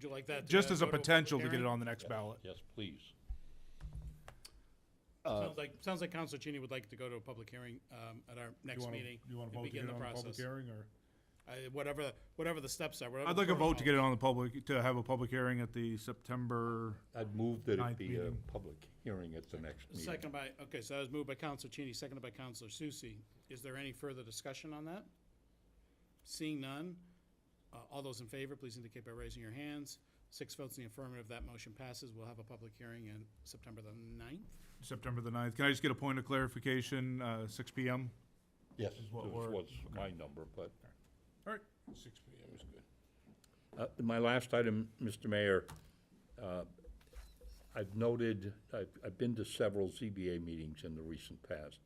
Speaker 3: you like that? to,
Speaker 6: just as a
Speaker 3: go to
Speaker 6: potential to
Speaker 3: public
Speaker 6: get it
Speaker 3: hearing?
Speaker 6: on the next ballot.
Speaker 11: Yes, please.
Speaker 3: Sounds like Councilor Cheney would like to go to a public hearing at our next meeting.
Speaker 6: You want to
Speaker 3: and
Speaker 6: vote to
Speaker 3: begin
Speaker 6: get it
Speaker 3: the
Speaker 6: on the public
Speaker 3: process.
Speaker 6: hearing, or?
Speaker 3: Whatever the steps are. whatever
Speaker 6: I'd
Speaker 3: the
Speaker 6: like a vote to get it
Speaker 3: protocol
Speaker 6: on to have a public hearing at the September.
Speaker 11: I'd move that it
Speaker 6: Ninth
Speaker 11: be a
Speaker 6: meeting.
Speaker 11: public hearing at the next
Speaker 3: is.
Speaker 11: meeting.
Speaker 3: Second by, okay, so that was moved by Councilor Cheney, seconded by Councilor Susie. Is there any further discussion on that? Seeing none, all those in favor, please indicate by raising your hands. 6 votes in the affirmative, that motion passes. We'll have a public hearing on September the 9th.
Speaker 6: September the 9th. Can I just get a point of clarification, 6 PM?
Speaker 11: Yes,
Speaker 6: what
Speaker 11: this
Speaker 6: we're-
Speaker 11: was my number, but.
Speaker 6: All right.
Speaker 4: 6 PM is good.
Speaker 11: My last item, Mr. Mayor, I've noted, I've been to several ZBA meetings in the recent past,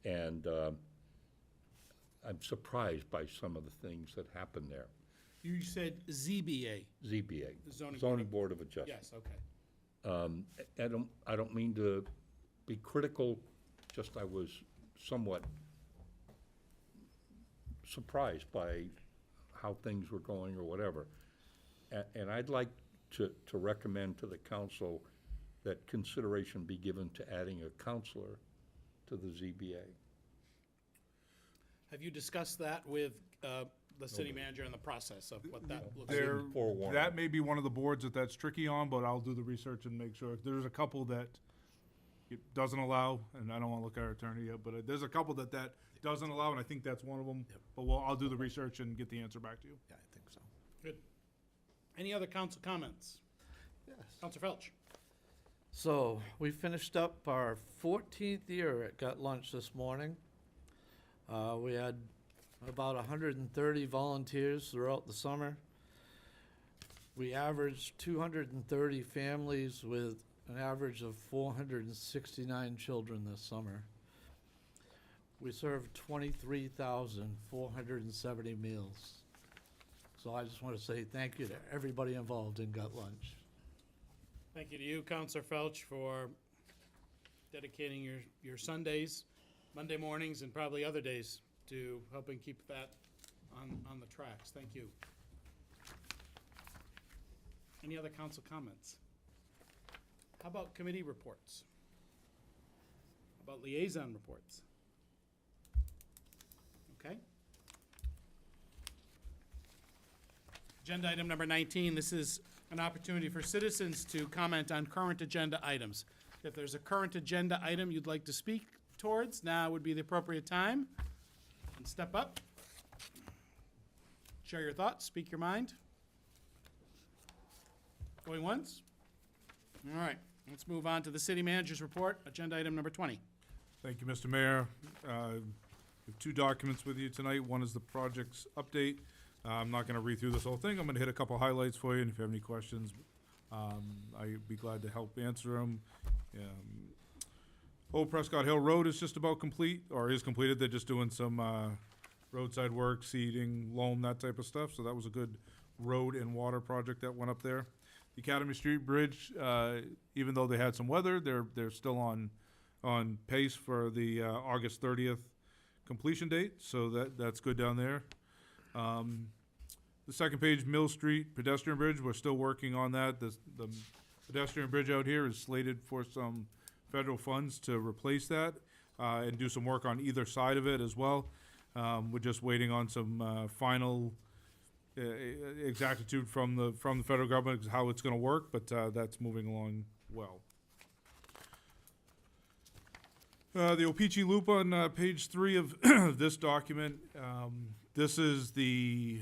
Speaker 11: and I'm surprised by some of the things that happen there.
Speaker 3: You said ZBA.
Speaker 11: ZBA,
Speaker 3: The zoning board
Speaker 11: Zoning
Speaker 3: of-
Speaker 11: Board of Adjustment.
Speaker 3: Yes, okay.
Speaker 11: I don't mean to be critical, just I was somewhat surprised by how things were going or whatever. And I'd like to recommend to the council that consideration be given to adding a counselor to the ZBA.
Speaker 3: Have you discussed that with the city manager and the process of what that looks like?
Speaker 6: There,
Speaker 11: forewarned.
Speaker 6: that may be one of the boards that's tricky on, but I'll do the research and make sure. There's a couple that it doesn't allow, and I don't want to look at our attorney yet, but there's a couple that doesn't allow, and I think that's one of them. But I'll do the research and get the answer back to you.
Speaker 8: Yeah, I think so.
Speaker 3: Good. Any other council comments?
Speaker 12: Yes.
Speaker 3: Councilor Felch?
Speaker 12: So, we finished up our 14th year at Gut Lunch this morning. We had about 130 volunteers throughout the summer. We averaged 230 families with an average of 469 children this summer. We served 23,470 meals. So I just want to say thank you to everybody involved in Gut Lunch.
Speaker 3: Thank you to you, Councilor Felch, for dedicating your Sundays, Monday mornings, and probably other days to helping keep that on the tracks. Thank you. Any other council comments? How about committee reports? How about liaison reports? Okay. Agenda item number 19, this is an opportunity for citizens to comment on current agenda items. If there's a current agenda item you'd like to speak towards, now would be the appropriate time. And step up. Share your thoughts, speak your mind. Going once? All right, let's move on to the city manager's report, agenda item number 20.
Speaker 6: Thank you, Mr. Mayor. We have two documents with you tonight. One is the project's update. I'm not going to read through this whole thing. I'm going to hit a couple highlights for you, and if you have any questions, I'd be glad to help answer them. Old Prescott Hill Road is just about complete, or is completed. They're just doing some roadside work, seeding, loam, that type of stuff. So that was a good road and water project that went up there. The Academy Street Bridge, even though they had some weather, they're still on pace for the August 30th completion date. So that's good down there. The second page, Mill Street pedestrian bridge, we're still working on that. The pedestrian bridge out here is slated for some federal funds to replace that and do some work on either side of it as well. We're just waiting on some final exactitude from the federal government how it's going to work, but that's moving along well. The O-Pee-Chee Loop on page 3 of this document. This is the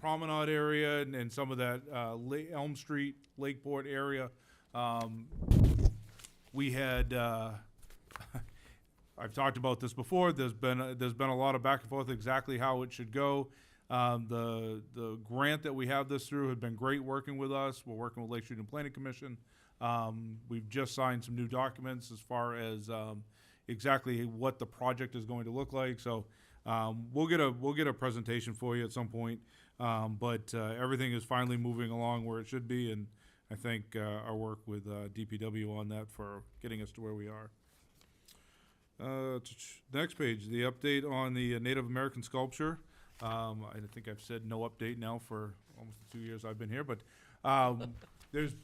Speaker 6: promenade area and some of that Elm Street, Lakeport area. We had, I've talked about this before, there's been a lot of back and forth exactly how it should go. The grant that we have this through had been great working with us. We're working with Lake Street and Planning Commission. We've just signed some new documents as far as exactly what the project is going to look like. So we'll get a presentation for you at some point. But everything is finally moving along where it should be, and I thank our work with DPW on that for getting us to where we are. Next page, the update on the Native American sculpture. I think I've said no update now for almost the 2 years I've been here, but there's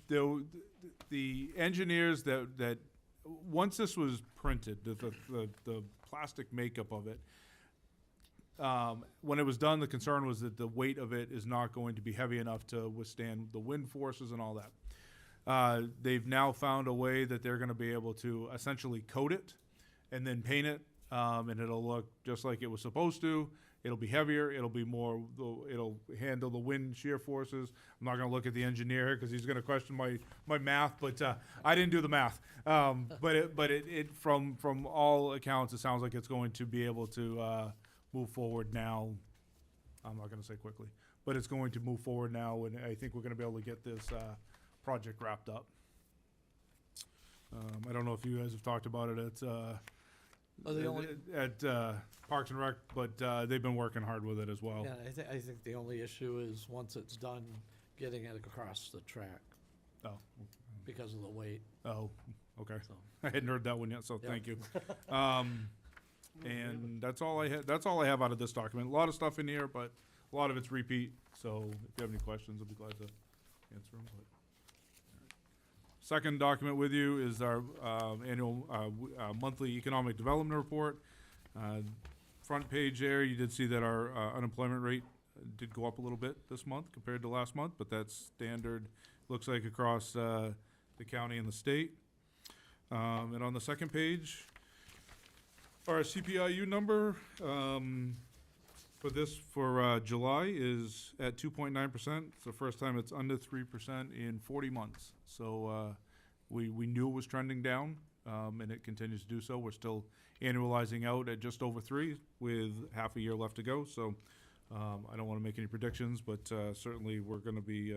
Speaker 6: the engineers that once this was printed, the plastic makeup of it, when it was done, the concern was that the weight of it is not going to be heavy enough to withstand the wind forces and all that. They've now found a way that they're going to be able to essentially coat it and then paint it, and it'll look just like it was supposed to. It'll be heavier. It'll be more. It'll handle the wind shear forces. I'm not going to look at the engineer because he's going to question my math, but I didn't do the math. But it from all accounts, it sounds like it's going to be able to move forward now. I'm not going to say quickly, but it's going to move forward now, and I think we're going to be able to get this project wrapped up. I don't know if you guys have talked about it at Parks and Rec, but they've been working hard with it as well.
Speaker 12: Yeah, I think the only issue is once it's done, getting it across the track
Speaker 6: Oh,
Speaker 12: because of the weight.
Speaker 6: oh, okay.
Speaker 12: So.
Speaker 6: I hadn't heard that one yet, so
Speaker 12: Yeah.
Speaker 6: thank you. And that's all I have out of this document. A lot of stuff in here, but a lot of it's repeat. So if you have any questions, I'll be glad to answer them. But. Second document with you is our annual monthly economic development report. Front page there, you did see that our unemployment rate did go up a little bit this month compared to last month, but that's standard, looks like across the county and the state. And on the second page, our CPIU number for July is at 2.9%. It's the first time it's under 3% in 40 months. So we knew it was trending down, and it continues to do so. We're still annualizing out at just over 3 with half a year left to go. So I don't want to make any predictions, but certainly we're going to be,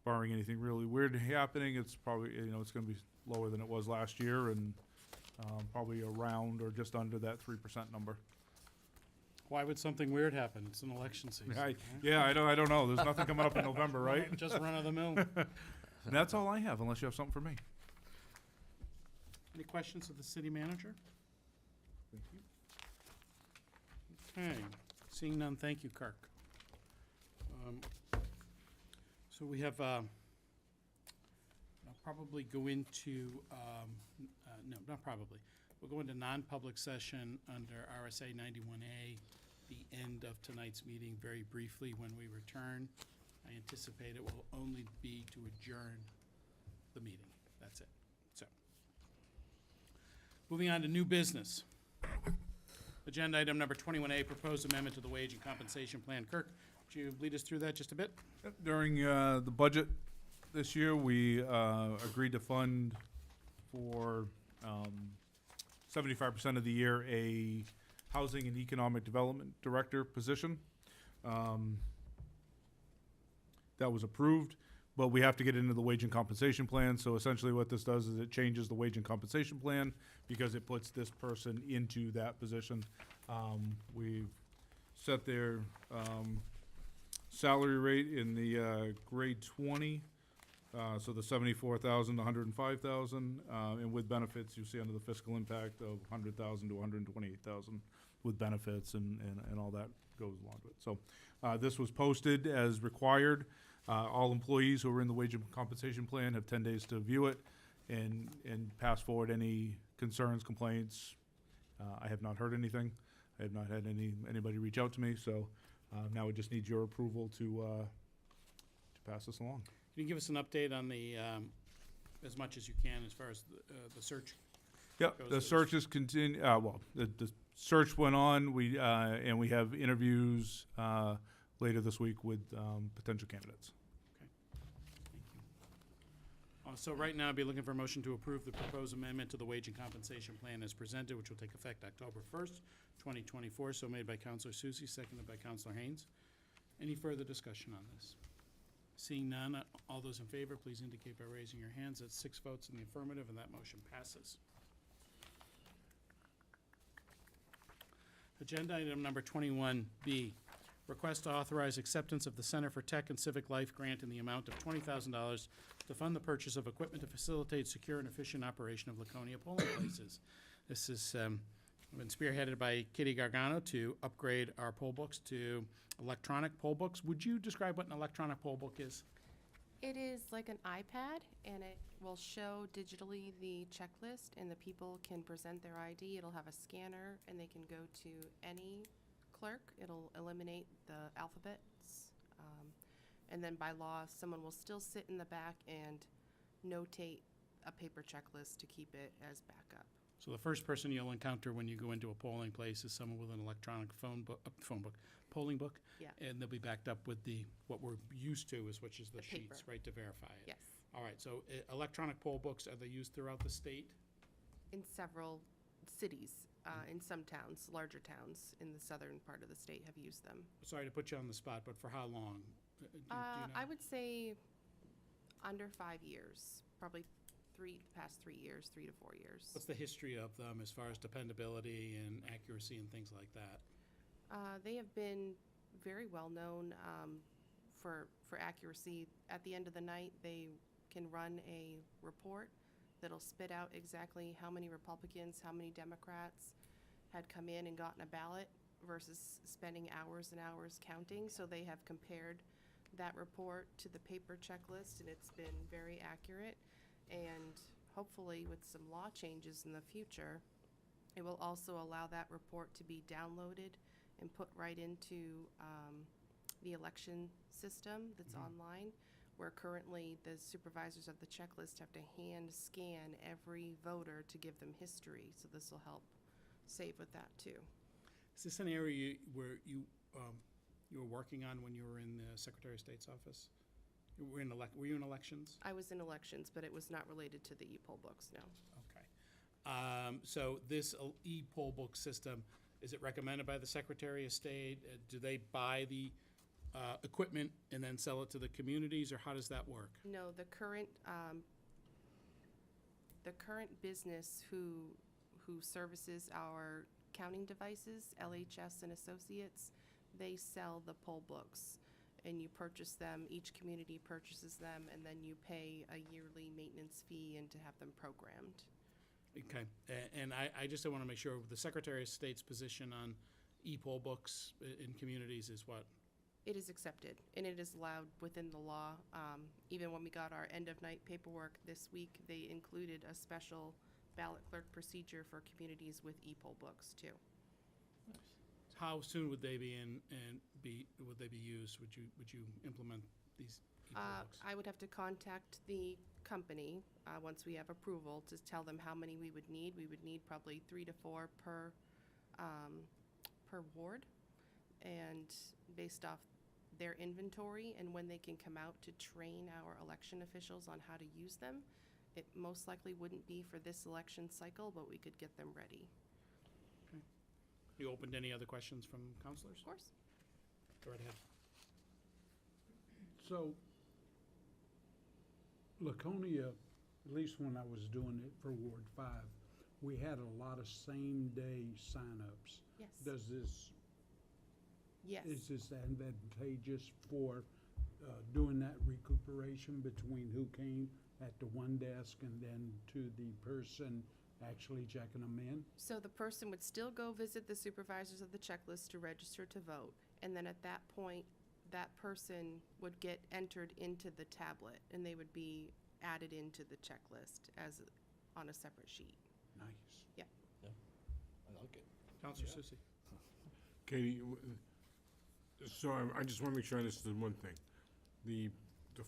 Speaker 6: barring anything really weird happening, it's probably, it's going to be lower than it was last year, and probably around or just under that 3% number.
Speaker 3: Why would something weird happen? It's an election season.
Speaker 6: I don't know. There's nothing coming up in November, right?
Speaker 3: Just run of the mill.
Speaker 6: And that's all I have, unless you have something for me.
Speaker 3: Any questions of the city manager?
Speaker 6: Thank you.
Speaker 3: Okay, seeing none, thank you, Kirk. So we have, I'll probably go into, no, not probably. We'll go into non-public session under RSA 91A, the end of tonight's meeting, very briefly when we return. I anticipate it will only be to adjourn the meeting. That's it. So, moving on to new business. Agenda item number 21A, proposed amendment to the wage and compensation plan. Kirk, would you lead us through that just a bit?
Speaker 6: During the budget this year, we agreed to fund for 75% of the year a housing and economic development director position. That was approved, but we have to get into the wage and compensation plan. So essentially what this does is it changes the wage and compensation plan because it puts this person into that position. We've set their salary rate in the grade 20, so the 74,000 to 105,000, and with benefits, you see under the fiscal impact of 100,000 to 128,000 with benefits and all that goes along with it. So this was posted as required. All employees who are in the wage and compensation plan have 10 days to view it and pass forward any concerns, complaints. I have not heard anything. I have not had anybody reach out to me, so now we just need your approval to pass this along.
Speaker 3: Can you give us an update on the, as much as you can, as far as the search?
Speaker 6: Yep,
Speaker 3: goes?
Speaker 6: the search is the search went on, and we have interviews later this week with potential candidates.
Speaker 3: So right now, I'd be looking for a motion to approve the proposed amendment to the wage and compensation plan as presented, which will take effect October 1st, 2024. So made by Counselor Susie, seconded by Counselor Haynes. Any further discussion on this? Seeing none, all those in favor, please indicate by raising your hands. That's 6 votes in the affirmative, and that motion passes. Agenda item number 21B, request to authorize acceptance of the Center for Tech and Civic Life grant in the amount of $20,000 to fund the purchase of equipment to facilitate secure and efficient operation of Laconia polling places. This has been spearheaded by Kitty Gargano to upgrade our poll books to electronic poll books. Would you describe what an electronic poll book is?
Speaker 2: It is like an iPad, and it will show digitally the checklist, and the people can present their ID. It'll have a scanner, and they can go to any clerk. It'll eliminate the alphabets. And then by law, someone will still sit in the back and notate a paper checklist to keep it as backup.
Speaker 3: So the first person you'll encounter when you go into a polling place is someone with an electronic polling book.
Speaker 2: Yeah.
Speaker 3: And they'll be backed up with what we're used to which is the
Speaker 2: The paper.
Speaker 3: sheets, right, to verify it.
Speaker 2: Yes,
Speaker 3: All right, so electronic poll books, are they used throughout the state?
Speaker 2: in several cities, in some towns, larger towns in the southern part of the state have used them.
Speaker 3: Sorry to put you on the spot, but for how long? Do you know?
Speaker 2: I would say under 5 years, probably past 3 years, 3 to 4 years.
Speaker 3: What's the history of them as far as dependability and accuracy and things like that?
Speaker 2: They have been very well known for accuracy. At the end of the night, they can run a report that'll spit out exactly how many Republicans, how many Democrats had come in and gotten a ballot versus spending hours and hours counting. So they have compared that report to the paper checklist, and it's been very accurate. And hopefully with some law changes in the future, it will also allow that report to be downloaded and put right into the election system that's online, where currently the supervisors of the checklist have to hand scan every voter to give them history. So this will help save with that too.
Speaker 3: Is this an area where you were working on when you were in the Secretary of State's office? Were you in elections?
Speaker 2: I was in elections, but it was not related to the e-poll books, no.
Speaker 3: Okay. So this e-poll book system, is it recommended by the Secretary of State? Do they buy the equipment and then sell it to the communities, or how does that work?
Speaker 2: No, the current business who services our counting devices, LHS and Associates, they sell the poll books, and you purchase them, each community purchases them, and then you pay a yearly maintenance fee and to have them programmed.
Speaker 3: Okay, and I just want to make sure, the Secretary of State's position on e-poll books in communities is what?
Speaker 2: It is accepted, and it is allowed within the law. Even when we got our end-of-night paperwork this week, they included a special ballot clerk procedure for communities with e-poll books too.
Speaker 3: How soon would they be would they be used? Would you implement these e-poll books?
Speaker 2: I would have to contact the company once we have approval to tell them how many we would need. We would need probably 3 to 4 per ward. And based off their inventory and when they can come out to train our election officials on how to use them, it most likely wouldn't be for this election cycle, but we could get them ready.
Speaker 3: You opened any other questions from counselors?
Speaker 2: Of course.
Speaker 3: Go right ahead.
Speaker 13: So, Laconia, at least when I was doing it for Ward 5, we had a lot of same-day signups.
Speaker 2: Yes.
Speaker 13: Does this,
Speaker 2: Yes.
Speaker 13: is this advantageous for doing that recuperation between who came at the one desk and then to the person actually checking them in?
Speaker 2: So the person would still go visit the supervisors of the checklist to register to vote. And then at that point, that person would get entered into the tablet and they would be added into the checklist as on a separate sheet.
Speaker 13: Nice.
Speaker 12: I like it.
Speaker 3: Counselor Susie?
Speaker 4: Katie, so I just want to make sure I understood one thing. The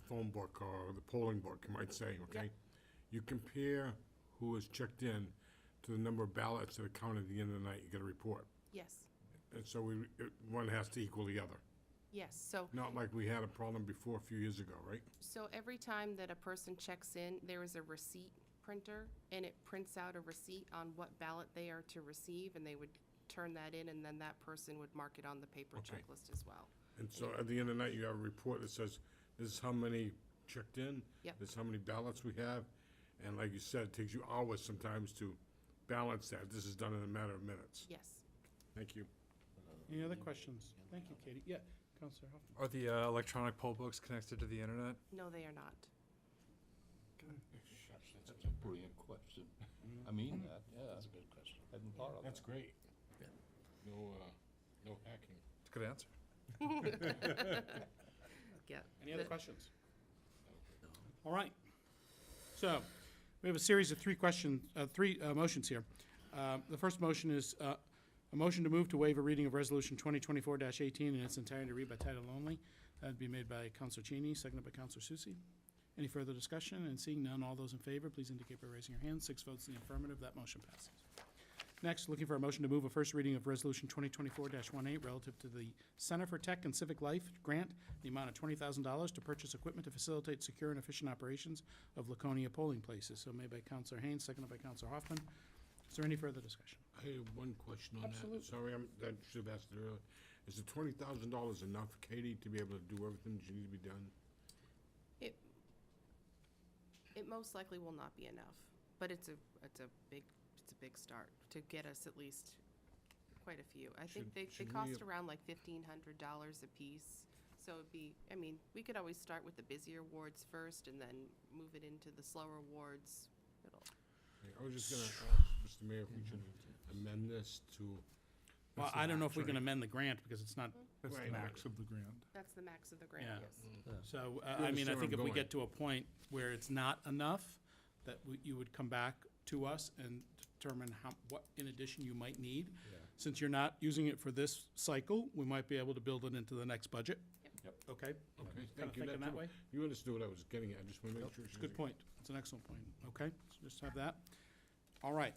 Speaker 4: phone book or the polling book, you might say, okay? You compare who is checked in to the number of ballots that are counted at the end of the night, you get a report.
Speaker 2: Yes.
Speaker 4: And so one has to equal the other.
Speaker 2: Yes. So
Speaker 4: Not like we had a problem before a few years ago, right?
Speaker 2: So every time that a person checks in, there is a receipt printer, and it prints out a receipt on what ballot they are to receive, and they would turn that in, and then that person would mark it on the paper
Speaker 4: Okay.
Speaker 2: checklist as well.
Speaker 4: And so at the end of the night, you have a report that says, this is how many checked in.
Speaker 2: Yep.
Speaker 4: This is how many ballots we have. And like you said, it takes you hours sometimes to balance that. This is done in a matter of minutes.
Speaker 2: Yes.
Speaker 4: Thank you.
Speaker 3: Any other questions? Thank you, Katie. Yeah, Counselor Hoffman.
Speaker 14: Are the electronic poll books connected to the internet?
Speaker 2: No, they are not.
Speaker 11: That's a brilliant question. I mean that, yeah. That's a good question. Hadn't thought of that.
Speaker 4: That's great. No hacking.
Speaker 14: It's a good answer.
Speaker 2: Yeah.
Speaker 3: Any other
Speaker 2: The-
Speaker 3: questions? All right. So, we have a series of three motions here. The first motion is a motion to move to waive a reading of Resolution 2024-18 in its entirety to read by title only. That'd be made by Counselor Cheney, seconded by Counselor Susie. Any further discussion? And seeing none, all those in favor, please indicate by raising your hand. 6 votes in the affirmative, that motion passes. Next, looking for a motion to move a first reading of Resolution 2024-18 relative to the Center for Tech and Civic Life grant, the amount of $20,000 to purchase equipment to facilitate secure and efficient operations of Laconia polling places. So made by Counselor Haynes, seconded by Counselor Hoffman. Is there any further discussion?
Speaker 4: I have one question on
Speaker 3: Absolutely.
Speaker 4: that. Sorry, I should have asked it earlier. Is the $20,000 enough, Katie, to be able to do everything that needs to be done?
Speaker 2: It most likely will not be enough, but it's a big start to get us at least quite a few. I think they
Speaker 4: should
Speaker 2: cost
Speaker 4: we-
Speaker 2: around like $1,500 a piece. So it'd be, I mean, we could always start with the busier wards first and then move it into the slower wards.
Speaker 4: I was just gonna ask Mr. Mayor if we should amend this to.
Speaker 3: Well, I don't know if we can amend the grant because it's not,
Speaker 6: That's the
Speaker 4: Right.
Speaker 6: max of the grant.
Speaker 2: That's the max of the grant,
Speaker 3: Yeah.
Speaker 2: yes.
Speaker 3: so,
Speaker 4: You
Speaker 3: I mean, I
Speaker 4: understand
Speaker 3: think
Speaker 4: where
Speaker 3: if
Speaker 4: I'm
Speaker 3: we
Speaker 4: going.
Speaker 3: get to a point where it's not enough, that you would come back to us and determine what in addition you might need. Since you're not using it for this cycle, we might be able to build it into the next budget.
Speaker 11: Yep.
Speaker 3: Okay?
Speaker 4: Okay,
Speaker 3: Kinda
Speaker 4: thank you.
Speaker 3: thinking that way?
Speaker 4: You understood what I was getting at. I just want to make sure.
Speaker 3: It's a good point. It's an excellent point. Okay, so just have that. All right.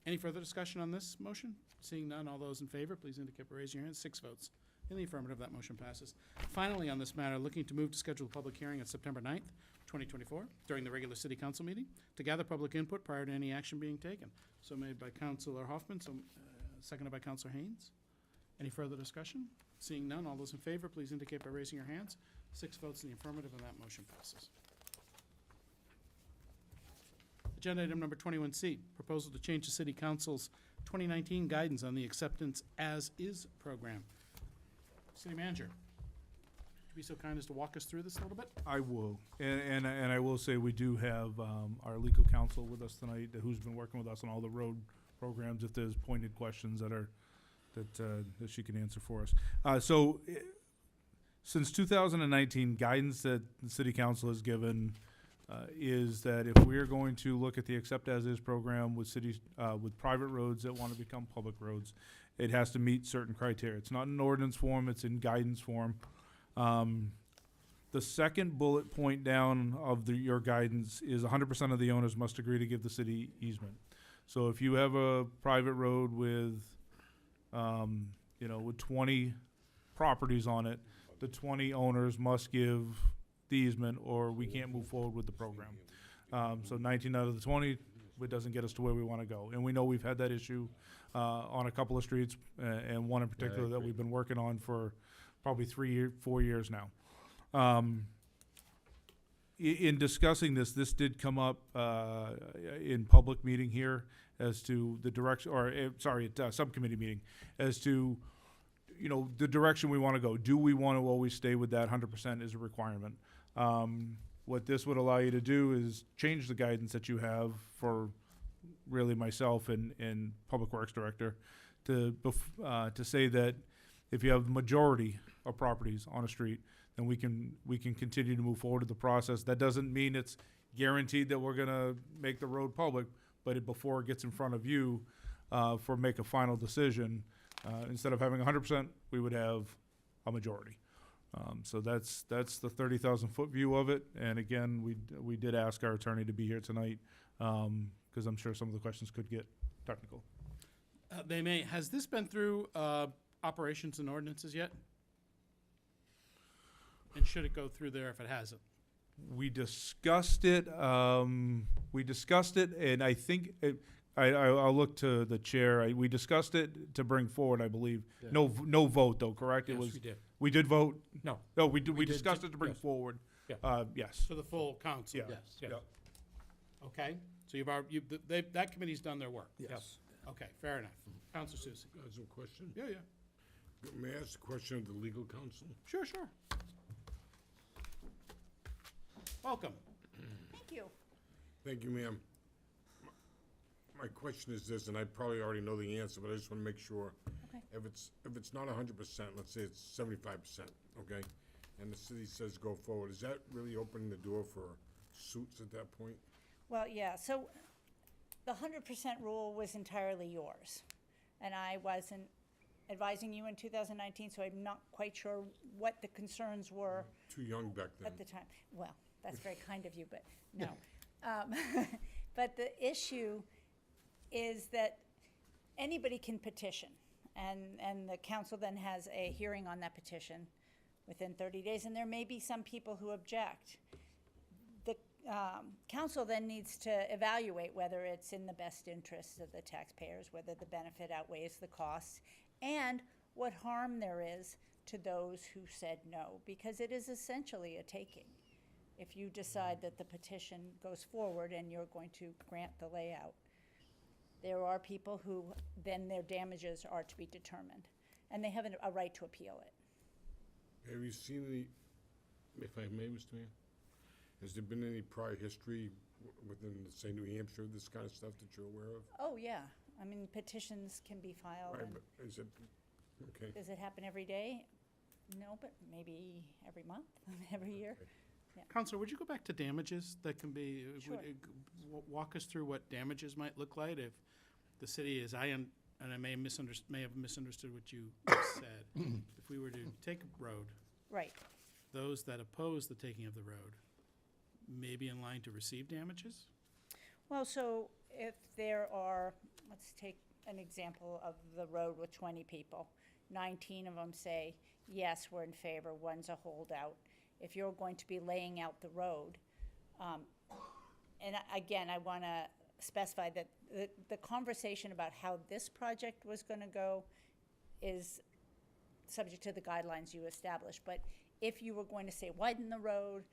Speaker 3: Any further discussion on this motion? Seeing none, all those in favor, please indicate by raising your hand. 6 votes. In the affirmative, that motion passes. Finally, on this matter, looking to move to schedule a public hearing on September 9th, 2024, during the regular city council meeting, to gather public input prior to any action being taken. So made by Councilor Hoffman, seconded by Councilor Haynes. Any further discussion? Seeing none, all those in favor, please indicate by raising your hands. 6 votes in the affirmative, and that motion passes. Agenda item number 21C, proposal to change the city council's 2019 guidance on the acceptance as-is program. City manager, would you be so kind as to walk us through this a little bit?
Speaker 6: I will, and I will say, we do have our legal counsel with us tonight, who's been working with us on all the road programs, if there's pointed questions that she can answer for us. Since 2019, guidance that the city council has given is that if we're going to look at the accept as is program with cities, with private roads that want to become public roads, it has to meet certain criteria. It's not in ordinance form, it's in guidance form. The second bullet point down of your guidance is 100% of the owners must agree to give the city easement. So if you have a private road with You know, with 20 properties on it, the 20 owners must give the easement or we can't move forward with the program. So 19 out of the 20, it doesn't get us to where we want to go. And we know we've had that issue on a couple of streets, and one in particular that we've been working on for probably 4 years now. In discussing this did come up in public meeting here as to the direction, or at subcommittee meeting, as to, you know, the direction we want to go. Do we want to always stay with that 100% as a requirement? What this would allow you to do is change the guidance that you have for really myself and Public Works Director to say that if you have majority of properties on a street, then we can continue to move forward with the process. That doesn't mean it's guaranteed that we're gonna make the road public, but before it gets in front of you make a final decision, instead of having 100%, we would have a majority. So that's the 30,000 foot view of it. And again, we did ask our attorney to be here tonight, because I'm sure some of the questions could get technical.
Speaker 3: They may. Has this been through operations and ordinances yet? And should it go through there if it hasn't?
Speaker 6: We discussed it, and I think, I'll look to the chair. We discussed it to bring forward, I believe.
Speaker 12: Yeah.
Speaker 6: No vote though, correct?
Speaker 3: Yes, we did.
Speaker 6: We did vote?
Speaker 3: No.
Speaker 6: No, we
Speaker 3: We did
Speaker 6: discussed
Speaker 3: to-
Speaker 6: it to bring
Speaker 3: yes.
Speaker 6: forward.
Speaker 3: Yeah.
Speaker 6: Yes.
Speaker 3: To the full council?
Speaker 6: Yeah.
Speaker 3: Yes.
Speaker 6: Yeah.
Speaker 3: Okay, so you've already, that committee's done their work?
Speaker 6: Yes.
Speaker 3: Okay, fair enough. Counselor Susie?
Speaker 4: Guys, a question?
Speaker 3: Yeah, yeah.
Speaker 4: May I ask a question of the legal counsel?
Speaker 3: Sure. Welcome.
Speaker 10: Thank you.
Speaker 4: Thank you, ma'am. My question is this, and I probably already know the answer, but I just want to make sure.
Speaker 10: Okay.
Speaker 4: If it's not 100%, let's say it's 75%, okay? And the city says go forward, is that really opening the door for suits at that point?
Speaker 15: Well, yeah, so the 100% rule was entirely yours. And I wasn't advising you in 2019, so I'm not quite sure what the concerns were
Speaker 4: Too young back then.
Speaker 15: at the time. Well, that's very kind of you, but no. But the issue is that anybody can petition, and the council then has a hearing on that petition within 30 days, and there may be some people who object. The council then needs to evaluate whether it's in the best interest of the taxpayers, whether the benefit outweighs the costs, and what harm there is to those who said no, because it is essentially a taking. If you decide that the petition goes forward and you're going to grant the layout, there are people who then their damages are to be determined, and they have a right to appeal it.
Speaker 4: Have you seen any, if I may, Mr. Mayor, has there been any prior history within, say, New Hampshire, this kind of stuff that you're aware of?
Speaker 15: Oh, yeah. I mean, petitions can be filed.
Speaker 4: Right,
Speaker 15: and
Speaker 4: but is it, okay.
Speaker 15: does it happen every day? No, but maybe every month, every year.
Speaker 3: Counselor, would you go back to damages that can be,
Speaker 15: Sure.
Speaker 3: walk us through what damages might look like if the city is, and I may have misunderstood what you said. If we were to take a road,
Speaker 15: Right.
Speaker 3: those that oppose the taking of the road may be in line to receive damages?
Speaker 15: Well, so if there are, let's take an example of the road with 20 people. 19 of them say, yes, we're in favor, one's a holdout. If you're going to be laying out the road, and again, I want to specify that the conversation about how this project was going to go is subject to the guidelines you established. But if you were going to say widen the road,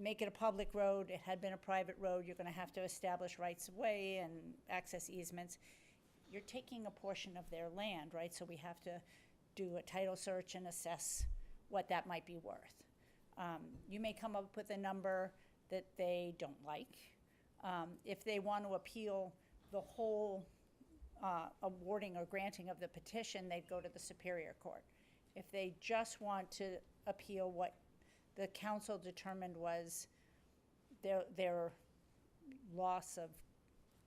Speaker 15: make it a public road, it had been a private road, you're going to have to establish rights of way and access easements. You're taking a portion of their land, right? So we have to do a title search and assess what that might be worth. You may come up with a number that they don't like. If they want to appeal the whole awarding or granting of the petition, they'd go to the Superior Court. If they just want to appeal what the council determined was their loss of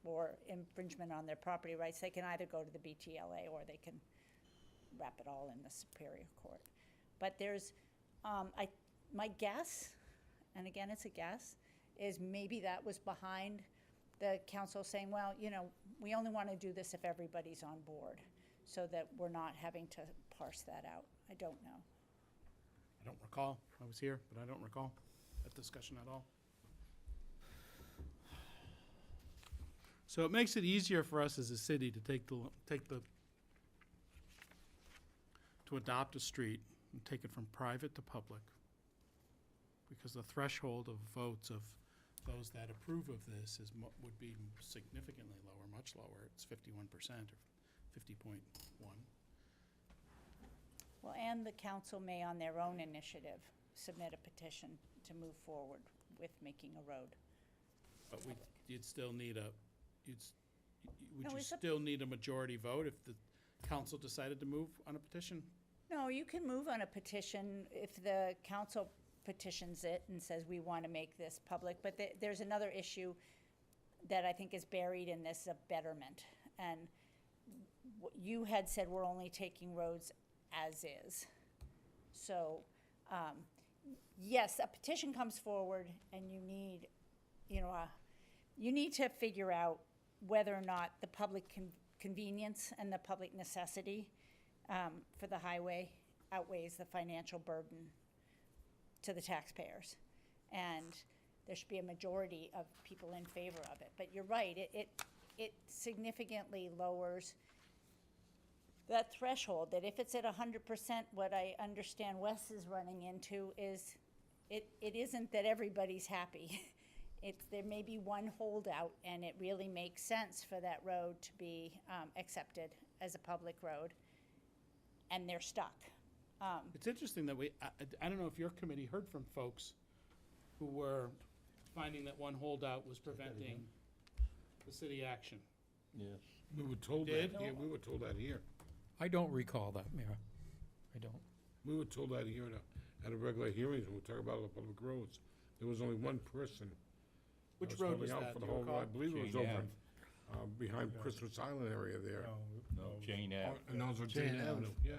Speaker 15: or infringement on their property rights, they can either go to the BTLA or they can wrap it all in the Superior Court. But there's, my guess, and again, it's a guess, is maybe that was behind the council saying, well, you know, we only want to do this if everybody's on board. so that we're not having to parse that out. I don't know.
Speaker 3: I don't recall. I was here, but I don't recall that discussion at all. So it makes it easier for us as a city to to adopt a street and take it from private to public. Because the threshold of votes of those that approve of this would be significantly lower, much lower. It's 51% or 50.1.
Speaker 15: Well, and the council may, on their own initiative, submit a petition to move forward with making a road.
Speaker 3: But you'd still need would
Speaker 15: No,
Speaker 3: you
Speaker 15: it's a-
Speaker 3: still need a majority vote if the council decided to move on a petition?
Speaker 15: No, you can move on a petition if the council petitions it and says we want to make this public, but there's another issue that I think is buried in this, of betterment. And you had said we're only taking roads as is. So, yes, a petition comes forward and you need, you need to figure out whether or not the public convenience and the public necessity for the highway outweighs the financial burden to the taxpayers. And there should be a majority of people in favor of it. But you're right, it significantly lowers that threshold, that if it's at 100%, what I understand Wes is running into is it isn't that everybody's happy. There may be one holdout, and it really makes sense for that road to be accepted as a public road, and they're stuck.
Speaker 3: It's interesting that I don't know if your committee heard from folks who were finding that one holdout was preventing the city action.
Speaker 11: Yes.
Speaker 4: We were told
Speaker 3: Did?
Speaker 4: that here, we were told that here.
Speaker 12: I don't recall that, Mayor. I don't.
Speaker 4: We were told that here at a regular hearings when we talk about the public roads. There was only one person.
Speaker 3: Which
Speaker 4: that
Speaker 3: road was
Speaker 4: holding out
Speaker 3: that?
Speaker 4: for the
Speaker 3: Do you
Speaker 4: whole-
Speaker 3: recall?
Speaker 4: I believe it was
Speaker 11: Jane
Speaker 4: over
Speaker 11: Ave.
Speaker 4: behind Christmas Island area there.
Speaker 11: No, Jane Ave.
Speaker 4: And those are
Speaker 12: Jane
Speaker 4: Jane
Speaker 12: Ave.
Speaker 4: Avenue, yeah.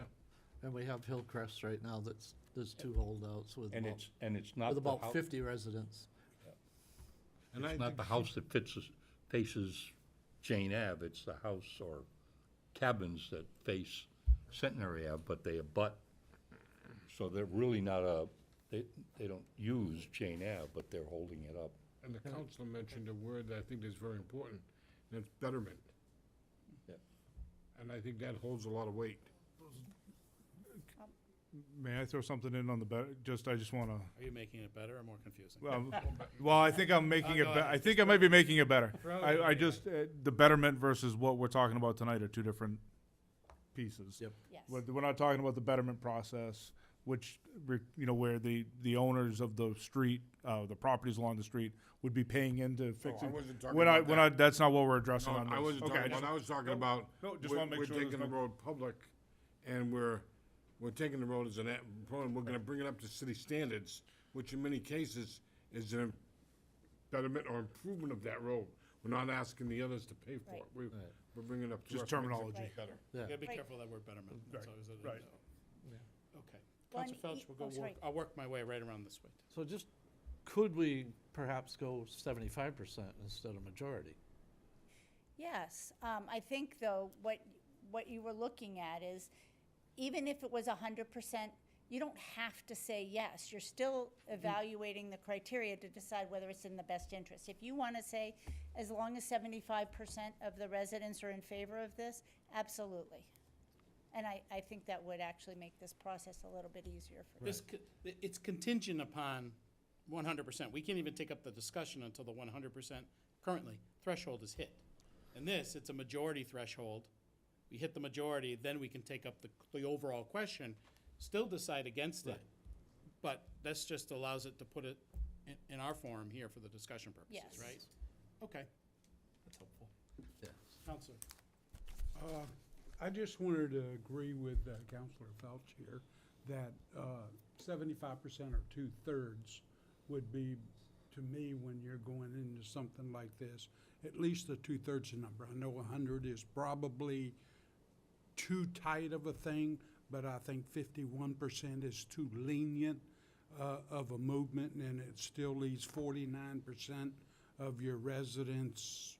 Speaker 12: And we have Hillcrest right now there's two holdouts with
Speaker 11: And it's not
Speaker 12: with
Speaker 11: the
Speaker 12: about
Speaker 11: hou-
Speaker 12: 50 residents.
Speaker 4: And I
Speaker 11: It's not
Speaker 4: think
Speaker 11: the house that faces Jane Ave, it's the house or cabins that face Centenary Ave, but they abut. So they're really not they don't use Jane Ave, but they're holding it up.
Speaker 4: And the council mentioned a word that I think is very important, and it's betterment.
Speaker 11: Yep.
Speaker 4: And I think that holds a lot of weight.
Speaker 6: May I throw something in on the, I just want to,
Speaker 3: Are you making it better or more confusing?
Speaker 6: well, I think I'm making it,
Speaker 3: go ahead.
Speaker 6: I think I might be making it better.
Speaker 3: Throw it
Speaker 6: I
Speaker 3: in.
Speaker 6: just, the betterment versus what we're talking about tonight are two different pieces.
Speaker 12: Yep.
Speaker 15: Yes.
Speaker 6: We're not talking about the betterment process, which, where the owners of the street, the properties along the street would be paying into fixing.
Speaker 4: wasn't talking
Speaker 6: We're not,
Speaker 4: about
Speaker 6: we're
Speaker 4: that.
Speaker 6: not, that's not what we're addressing
Speaker 4: No,
Speaker 6: on this.
Speaker 4: I wasn't
Speaker 6: Okay,
Speaker 4: talking
Speaker 6: just-
Speaker 4: about, I was talking about,
Speaker 6: no, just
Speaker 4: we're
Speaker 6: wanna make
Speaker 4: we're
Speaker 6: sure there's
Speaker 4: taking the
Speaker 6: no-
Speaker 4: road public, and we're taking the road as we're gonna bring it up to city standards, which in many cases is a betterment or improvement of that road. We're not asking the others to pay for it.
Speaker 15: Right.
Speaker 4: We're bringing it up to
Speaker 6: Just
Speaker 4: us, makes it
Speaker 6: terminology.
Speaker 4: better.
Speaker 12: Yeah.
Speaker 3: You gotta be
Speaker 15: Right.
Speaker 3: careful of that word betterment. That's always a-
Speaker 6: right.
Speaker 3: Okay.
Speaker 15: Well,
Speaker 3: Council Felch,
Speaker 15: oh, sorry.
Speaker 3: I'll work my way right around this way.
Speaker 12: So just, could we perhaps go 75% instead of majority?
Speaker 15: Yes, I think though, what you were looking at is, even if it was 100%, you don't have to say yes. You're still evaluating the criteria to decide whether it's in the best interest. If you want to say, as long as 75% of the residents are in favor of this, absolutely. And I think that would actually make this process a little bit easier for you.
Speaker 3: It's contingent upon 100%. We can't even take up the discussion until the 100% currently threshold is hit. In this, it's a majority threshold. We hit the majority, then we can take up the overall question, still decide against it. But this just allows it to put it in our forum here for the discussion purposes,
Speaker 15: Yes.
Speaker 3: right? Okay, that's helpful.
Speaker 12: Yes.
Speaker 3: Counselor?
Speaker 13: I just wanted to agree with Counselor Felch here that 75% or 2/3 would be, to me, when you're going into something like this, at least a 2/3 number. I know 100 is probably too tight of a thing, but I think 51% is too lenient of a movement, and it still leaves 49% of your residents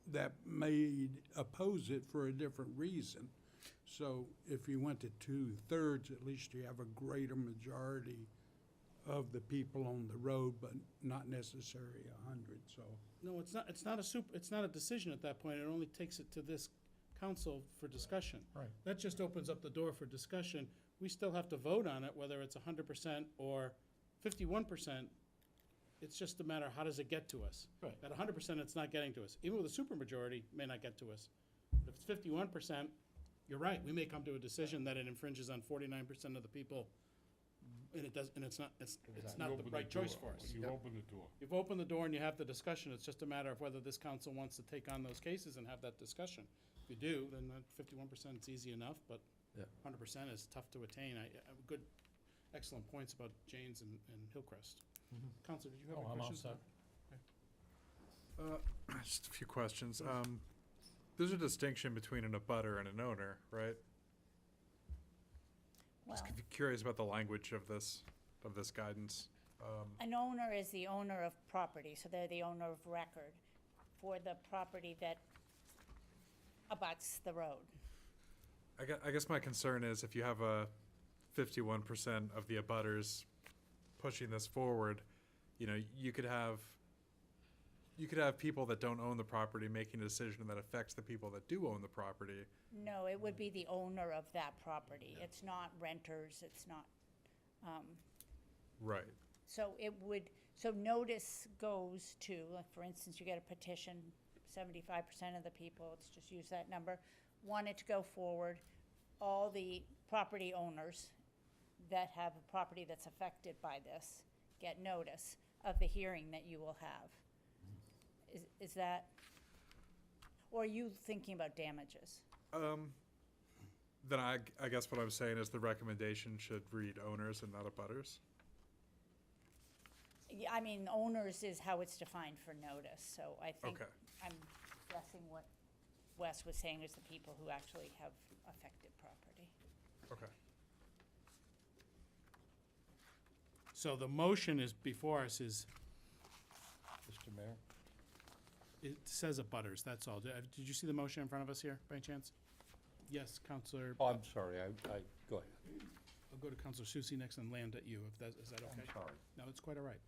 Speaker 13: that may oppose it for a different reason. So if you went to 2/3, at least you have a greater majority of the people on the road, but not necessarily 100, so.
Speaker 3: No, it's not a decision at that point. It only takes it to this council for discussion.
Speaker 6: Right.
Speaker 3: That just opens up the door for discussion. We still have to vote on it, whether it's 100% or 51%. It's just a matter of how does it get to us?
Speaker 12: Right.
Speaker 3: At 100%, it's not getting to us. Even with a supermajority, it may not get to us. If it's 51%, you're right, we may come to a decision that it infringes on 49% of the people, and it does, and it's not the right choice for us.
Speaker 4: You open the door.
Speaker 3: You've opened the door and you have the discussion. It's just a matter of whether this council wants to take on those cases and have that discussion. If you do, then that 51% is easy enough, but
Speaker 12: Yeah.
Speaker 3: 100% is tough to attain. Good, excellent points about Janes and Hillcrest. Counselor, did you have any questions?
Speaker 14: Just a few questions. There's a distinction between an abutter and an owner, right?
Speaker 15: Well,
Speaker 14: Curious about the language of this guidance.
Speaker 15: an owner is the owner of property, so they're the owner of record for the property that abuts the road.
Speaker 14: I guess my concern is if you have a 51% of the abutters pushing this forward, you could have people that don't own the property making a decision that affects the people that do own the property.
Speaker 15: No, it would be the owner of that property. It's not renters, it's not,
Speaker 14: Right.
Speaker 15: so so notice goes to, like, for instance, you get a petition, 75% of the people, let's just use that number, want it to go forward. All the property owners that have a property that's affected by this get notice of the hearing that you will have. Is that, or are you thinking about damages?
Speaker 14: Then I guess what I'm saying is the recommendation should read owners and not abutters.
Speaker 15: Yeah, I mean, owners is how it's defined for notice, so I think,
Speaker 14: Okay.
Speaker 15: I'm guessing what Wes was saying is the people who actually have affected property.
Speaker 14: Okay.
Speaker 3: So the motion is before us is,
Speaker 11: Mr. Mayor?
Speaker 3: it says abutters, that's all. Did you see the motion in front of us here, by any chance? Yes, Counselor,
Speaker 11: Oh, I'm sorry, go ahead.
Speaker 3: I'll go to Counselor Susie next and land at you, is that okay?
Speaker 11: I'm sorry.
Speaker 3: No, it's quite all right.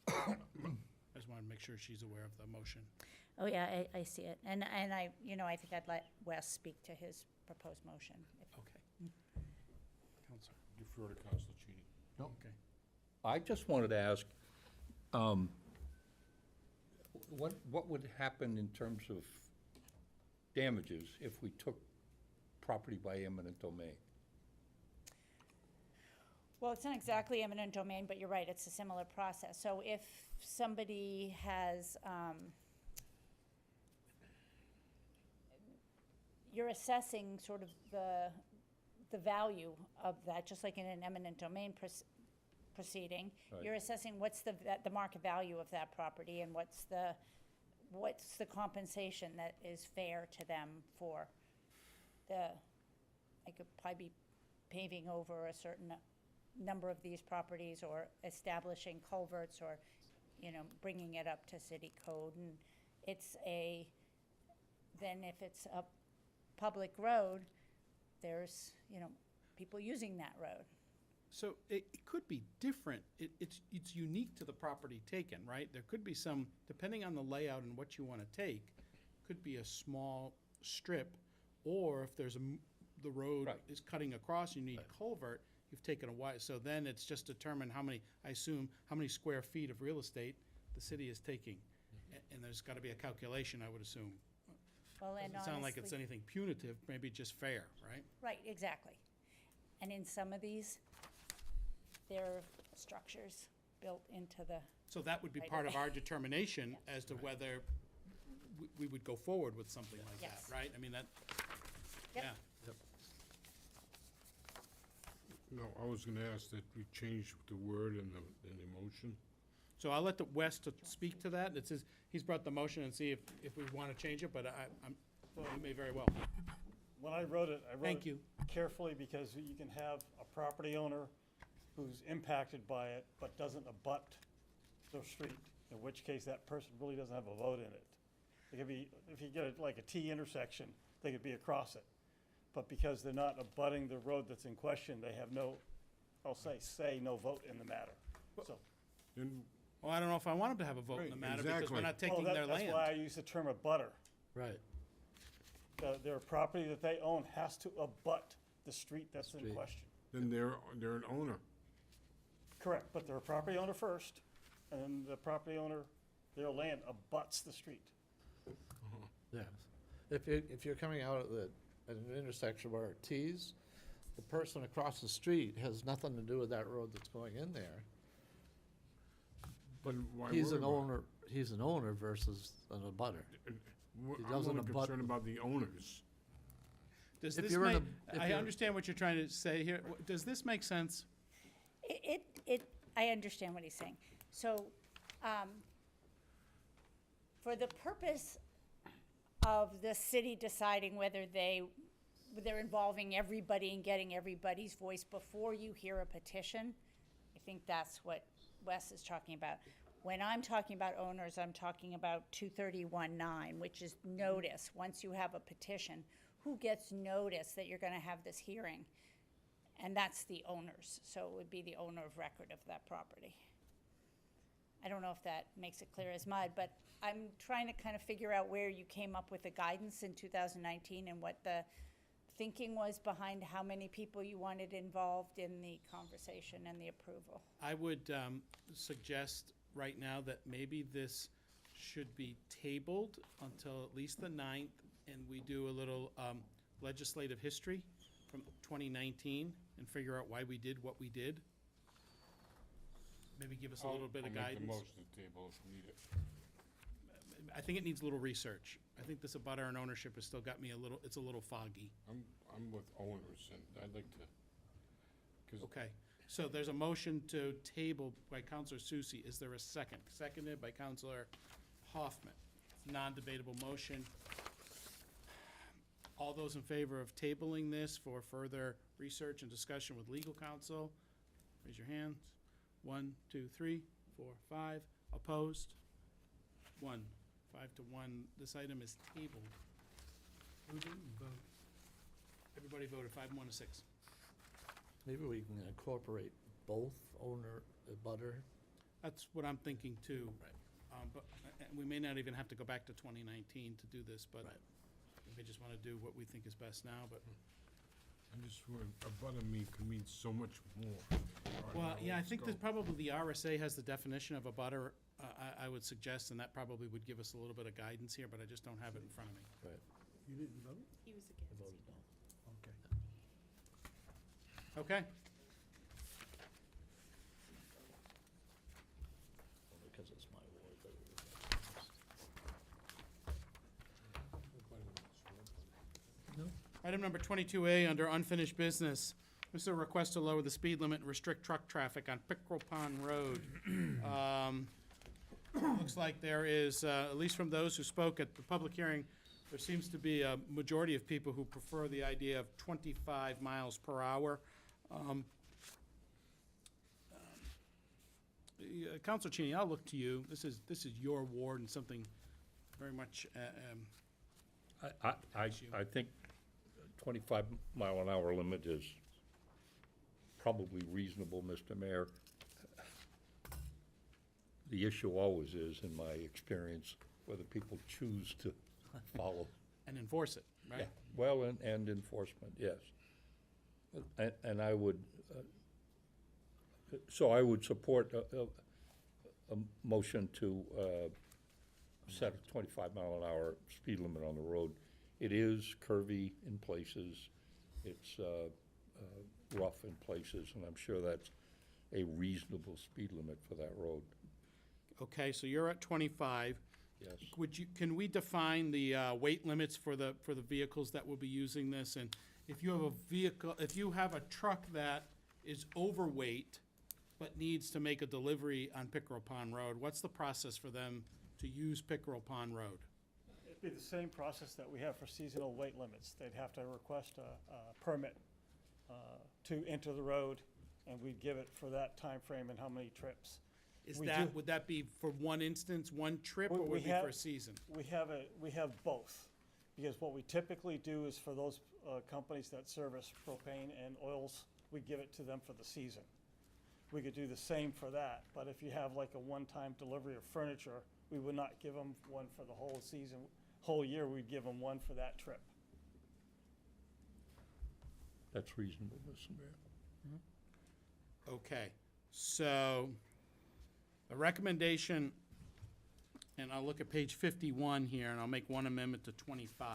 Speaker 3: I just wanted to make sure she's aware of the motion.
Speaker 15: Oh, yeah, I see it. And I think I'd let Wes speak to his proposed motion.
Speaker 3: Okay. Counselor,
Speaker 4: Defer to Council Cheney.
Speaker 3: okay.
Speaker 11: I just wanted to ask, what would happen in terms of damages if we took property by eminent domain?
Speaker 15: Well, it's not exactly eminent domain, but you're right, it's a similar process. So if somebody has, you're assessing sort of the value of that, just like in an eminent domain proceeding.
Speaker 11: Right.
Speaker 15: You're assessing what's the market value of that property and what's the compensation that is fair to them for I could probably be paving over a certain number of these properties or establishing culverts or, bringing it up to city code. And then if it's a public road, there's, people using that road.
Speaker 3: So it could be different. It's unique to the property taken, right? There could be some, depending on the layout and what you want to take, could be a small strip, or if there's the road
Speaker 11: Right.
Speaker 3: is cutting across, you need culvert, you've taken a wide, so then it's just determined how many square feet of real estate the city is taking. And there's got to be a calculation, I would assume.
Speaker 15: Well, and
Speaker 3: Doesn't sound like it's
Speaker 15: honestly-
Speaker 3: anything punitive, maybe just fair, right?
Speaker 15: Right, exactly. And in some of these, there are structures built into the,
Speaker 3: So that would be
Speaker 15: Right
Speaker 3: part of
Speaker 15: away.
Speaker 3: our determination as to whether we would go forward with something like that,
Speaker 15: Yes.
Speaker 3: right? I mean, that,
Speaker 15: Yep.
Speaker 3: yeah.
Speaker 4: No, I was gonna ask that we change the word in the motion.
Speaker 3: So I'll let the West to speak to that. It says, he's brought the motion and see if we want to change it, but well, we may very well.
Speaker 16: When I wrote it,
Speaker 3: Thank you.
Speaker 16: carefully because you can have a property owner who's impacted by it but doesn't abut the street, in which case that person really doesn't have a vote in it. It could be, if you get like a T intersection, they could be across it. but because they're not abutting the road that's in question, they have no, I'll say, no vote in the matter. So,
Speaker 4: Then,
Speaker 3: Well, I don't know if I want them to have a vote in the
Speaker 4: Right,
Speaker 3: matter because we're
Speaker 4: exactly.
Speaker 3: not taking their
Speaker 16: that's
Speaker 3: land.
Speaker 16: why I use the term abutter.
Speaker 12: Right.
Speaker 16: Their property that they own has to abut the street that's in
Speaker 12: Street.
Speaker 16: question.
Speaker 4: then they're an owner.
Speaker 16: Correct, but they're a property owner first, and then the property owner, their land abuts the street.
Speaker 12: Yes. If you're coming out at an intersection where it T's, the person across the street has nothing to do with that road that's going in there.
Speaker 4: Then why
Speaker 12: He's
Speaker 4: worry
Speaker 12: an
Speaker 4: about it?
Speaker 12: owner, he's an owner versus an abutter. He
Speaker 4: I'm
Speaker 12: doesn't
Speaker 4: only
Speaker 12: abut
Speaker 4: concerned about the owners.
Speaker 3: Does
Speaker 12: If
Speaker 3: this
Speaker 12: you're in
Speaker 3: make,
Speaker 12: a- if
Speaker 3: I
Speaker 12: you're-
Speaker 3: understand what you're trying to say here. Does this make sense?
Speaker 15: I understand what he's saying. So, for the purpose of the city deciding whether they're involving everybody and getting everybody's voice before you hear a petition, I think that's what Wes is talking about. When I'm talking about owners, I'm talking about 231-9, which is notice. Once you have a petition, who gets notice that you're gonna have this hearing? And that's the owners, so it would be the owner of record of that property. I don't know if that makes it clear as mud, but I'm trying to kind of figure out where you came up with the guidance in 2019 and what the thinking was behind how many people you wanted involved in the conversation and the approval.
Speaker 3: I would suggest right now that maybe this should be tabled until at least the 9th, and we do a little legislative history from 2019 and figure out why we did what we did. Maybe give us a little bit of
Speaker 4: I'll make the
Speaker 3: guidance.
Speaker 4: motion to table if we need it.
Speaker 3: I think it needs a little research. I think this abutter and ownership has still got me it's a little foggy.
Speaker 4: I'm with owners, and I'd like to, 'cause
Speaker 3: Okay, so there's a motion to table by Counselor Susie. Is there a second? Seconded by Counselor Hoffman. Non-debatable motion. All those in favor of tabling this for further research and discussion with legal counsel, raise your hands. 1, 2, 3, 4, 5. Opposed? 1. 5 to 1. This item is tabled. Who didn't vote? Everybody voted 5 and 1 to 6.
Speaker 12: Maybe we can incorporate both owner, abutter.
Speaker 3: That's what I'm thinking too.
Speaker 12: Right.
Speaker 3: But we may not even have to go back to 2019 to do this, but
Speaker 12: Right.
Speaker 3: we may just want to do what we think is best now, but.
Speaker 4: I just, a butter me could mean so much more.
Speaker 3: Well, yeah, I think that probably the RSA has the definition of a butter, I would suggest, and that probably would give us a little bit of guidance here, but I just don't have it in front of me.
Speaker 12: Right.
Speaker 13: You didn't vote?
Speaker 2: He was
Speaker 12: I
Speaker 2: against.
Speaker 12: voted no.
Speaker 13: Okay.
Speaker 3: Okay,
Speaker 12: Only because it's my ward that it was against. No.
Speaker 3: item number 22A, under unfinished business. This is a request to lower the speed limit and restrict truck traffic on Pickerel Pond Road. Looks like there is, at least from those who spoke at the public hearing, there seems to be a majority of people who prefer the idea of 25 miles per hour. Counselor Cheney, I'll look to you. This is your ward and something very much,
Speaker 11: I think 25 mile an hour limit is probably reasonable, Mr. Mayor. The issue always is, in my experience, whether people choose to follow.
Speaker 3: and enforce it,
Speaker 11: Yeah,
Speaker 3: right?
Speaker 11: well, and enforcement, yes. And I would, so I would support a motion to set a 25 mile an hour speed limit on the road. It is curvy in places, it's rough in places, and I'm sure that's a reasonable speed limit for that road,
Speaker 3: Okay, so you're at 25.
Speaker 11: yes.
Speaker 3: Can we define the weight limits for the vehicles that will be using this? And if you have a truck that is overweight but needs to make a delivery on Pickerel Pond Road, what's the process for them to use Pickerel Pond Road?
Speaker 16: It'd be the same process that we have for seasonal weight limits. They'd have to request a permit to enter the road, and we'd give it for that time frame and how many trips.
Speaker 3: Would that be for one instance, one trip, or
Speaker 16: We
Speaker 3: would it be
Speaker 16: have-
Speaker 3: for a season?
Speaker 16: We have both. Because what we typically do is for those companies that service propane and oils, we give it to them for the season. We could do the same for that, but if you have like a one-time delivery of furniture, we would not give them one for the whole season, whole year, we'd give them one for that trip.
Speaker 11: That's reasonable, Mr. Mayor.
Speaker 3: Okay, so the recommendation, and I'll look at page 51 here, and I'll make one amendment to 25.